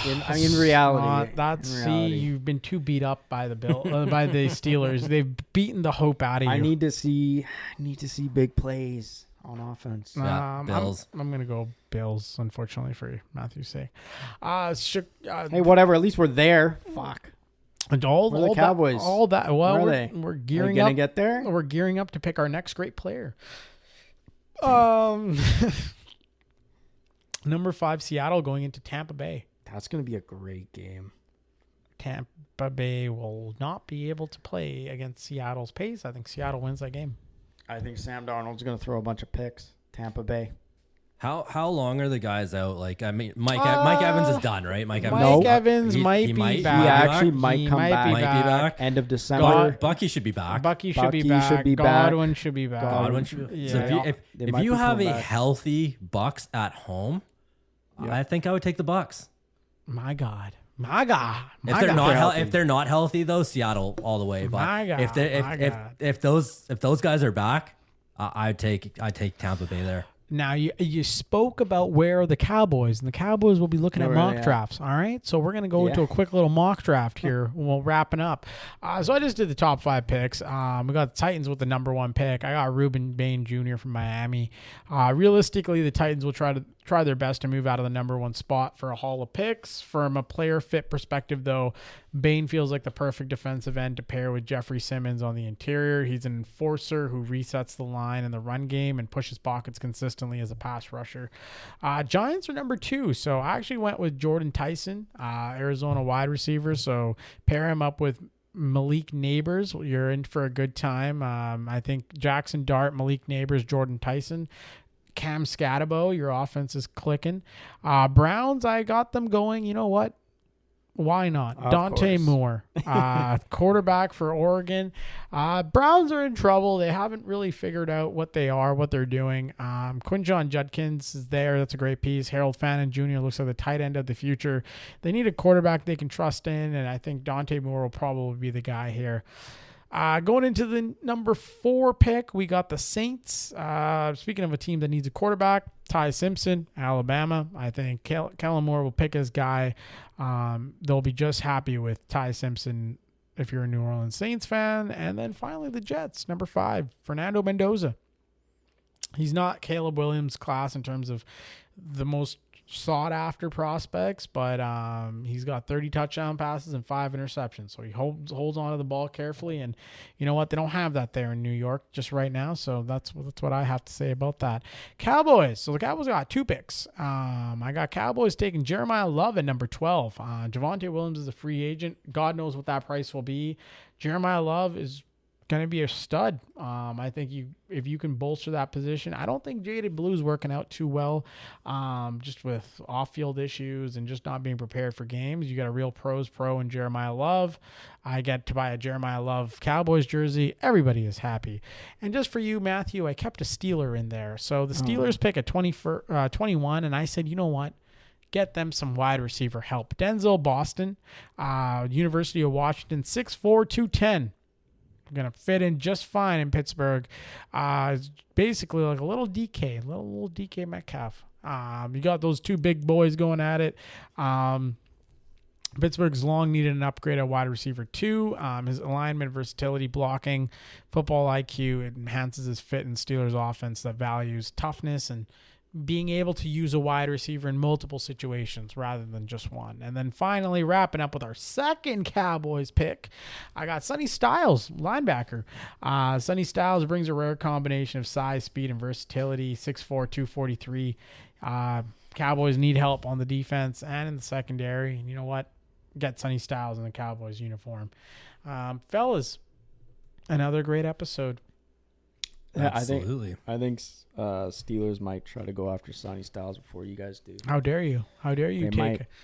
In reality, you've been too beat up by the by the Steelers. They've beaten the hope out of you. I need to see big plays on offense. Bills. I'm gonna go Bills, unfortunately for Matthew's sake. Hey, whatever. At least we're there. Fuck. And all the Cowboys. Well, Where are they? We're gearing gonna up. Get there? We're gearing up to pick our next great player. Number 5, Seattle going into Tampa Bay. That's going to be a great game. Tampa Bay will not be able to play against Seattle's pace. I think Seattle wins that game. I think Sam Darnold's going to throw a bunch of picks. Tampa Bay. How long are the guys out? Like, I mean, Mike Evans is done, right? Mike Evans might be back. He actually might come back. Might be back. End of December. Bucky should be back. Bucky should be back. Godwin should be back. So if you have a healthy Bucks at home, I think I would take the Bucks. My God. If they're not healthy though, Seattle all the way. But if those guys are back, I'd take Tampa Bay there. Now, you spoke about where are the Cowboys, and the Cowboys will be looking at mock drafts, all right? So we're going to go into a quick little mock draft here while wrapping up. So I just did the top 5 picks. We got the Titans with the number 1 pick. I got Reuben Bain Jr. from Miami. Realistically, the Titans will try their best to move out of the number 1 spot for a haul of picks. From a player fit perspective, though, Bain feels like the perfect defensive end to pair with Jeffrey Simmons on the interior. He's an enforcer who resets the line in the run game and pushes pockets consistently as a pass rusher. Giants are number 2, so I actually went with Jordan Tyson, Arizona wide receiver. So pair him up with Malik Neighbors. You're in for a good time. I think Jackson Dart, Malik Neighbors, Jordan Tyson. Cam Scatabo, your offense is clicking. Browns, I got them going. You know what? Why not? Dante Moore, quarterback for Oregon. Browns are in trouble. They haven't really figured out what they're doing. Quinjon Judkins is there. That's a great piece. Harold Fannin Jr. looks like the tight end of the future. They need a quarterback they can trust in, and I think Dante Moore will probably be the guy here. Going into the number 4 pick, we got the Saints. Speaking of a team that needs a quarterback, Ty Simpson, Alabama. I think Kellen Moore will pick his guy. They'll be just happy with Ty Simpson if you're a New Orleans Saints fan. And then finally the Jets, number 5, Fernando Mendoza. He's not Caleb Williams' class in terms of the most sought-after prospects, but he's got 30 touchdown passes and 5 interceptions. So he holds on to the ball carefully, and you know what? They don't have that there in New York just right now, so that's what I have to say about that. Cowboys. So the Cowboys got 2 picks. I got Cowboys taking Jeremiah Love at number 12. Javonte Williams is a free agent. God knows what that price will be. Jeremiah Love is going to be a stud. I think if you can bolster that position. I don't think Jaded Blue's working out too well, just with off-field issues and just not being prepared for games. You got a real pro in Jeremiah Love. I get to buy a Jeremiah Love Cowboys jersey. Everybody is happy. And just for you, Matthew, I kept a Steeler in there. So the Steelers pick at 21, and I said, you know what? Get them some wide receiver help. Denzel Boston, University of Washington, 6'4", 210. Going to fit in just fine in Pittsburgh. It's basically like a little DK, little DK Metcalf. You got those two big boys going at it. Pittsburgh's long needed an upgrade at wide receiver 2. His alignment, versatility, blocking, football IQ, it enhances his fit in Steelers offense that values toughness and being able to use a wide receiver in multiple situations rather than just one. And then finally, wrapping up with our second Cowboys pick, I got Sonny Styles, linebacker. Sonny Styles brings a rare combination of size, speed, and versatility, 6'4", 243. Cowboys need help on the defense and in the secondary. And you know what? Get Sonny Styles in the Cowboys uniform. Fellas, another great episode. Yeah, Absolutely. I think Steelers might try to go after Sonny Styles before you guys do. How dare you? How dare you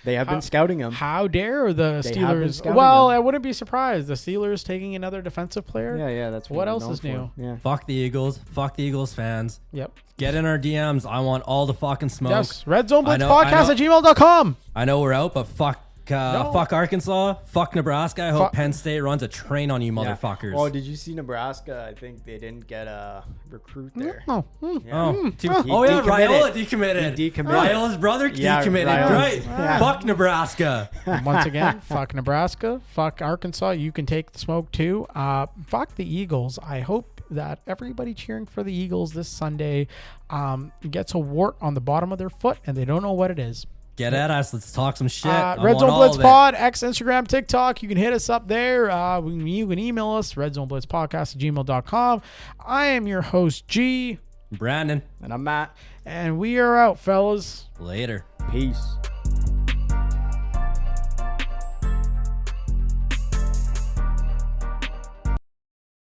They have been scouting him. How dare the They have been Steelers? scouting Well, him. I wouldn't be surprised. The Steelers taking another defensive player. Yeah, that's what they're else known is for. new. Yeah. Fuck the Eagles. Fuck the Eagles fans. Yep. Get in our DMs. I want all the fucking smoke. Yes. redzoneblitzpodcast@gmail.com. I know we're out, but fuck Arkansas. Fuck Nebraska. I hope Penn State runs a train on you motherfuckers. Oh, did you see Nebraska? I think they didn't get a recruit there. Oh, Yeah. Raiola decommitted. He decommitted. Raiola's brother decommitted. Right. Yeah. Fuck Nebraska. Once again, fuck Nebraska. Fuck Arkansas. You can take the smoke too. Fuck the Eagles. I hope that everybody cheering for the Eagles this Sunday gets a wart on the bottom of their foot and they don't know what it is. Get at us. Let's talk some shit. Red Zone Blitz Pod, X, Instagram, TikTok. You can hit us up there. You can email us, redzoneblitzpodcast@gmail.com. I am your host, G. Brandon. And I'm Matt. And we are out, fellas. Later. Peace.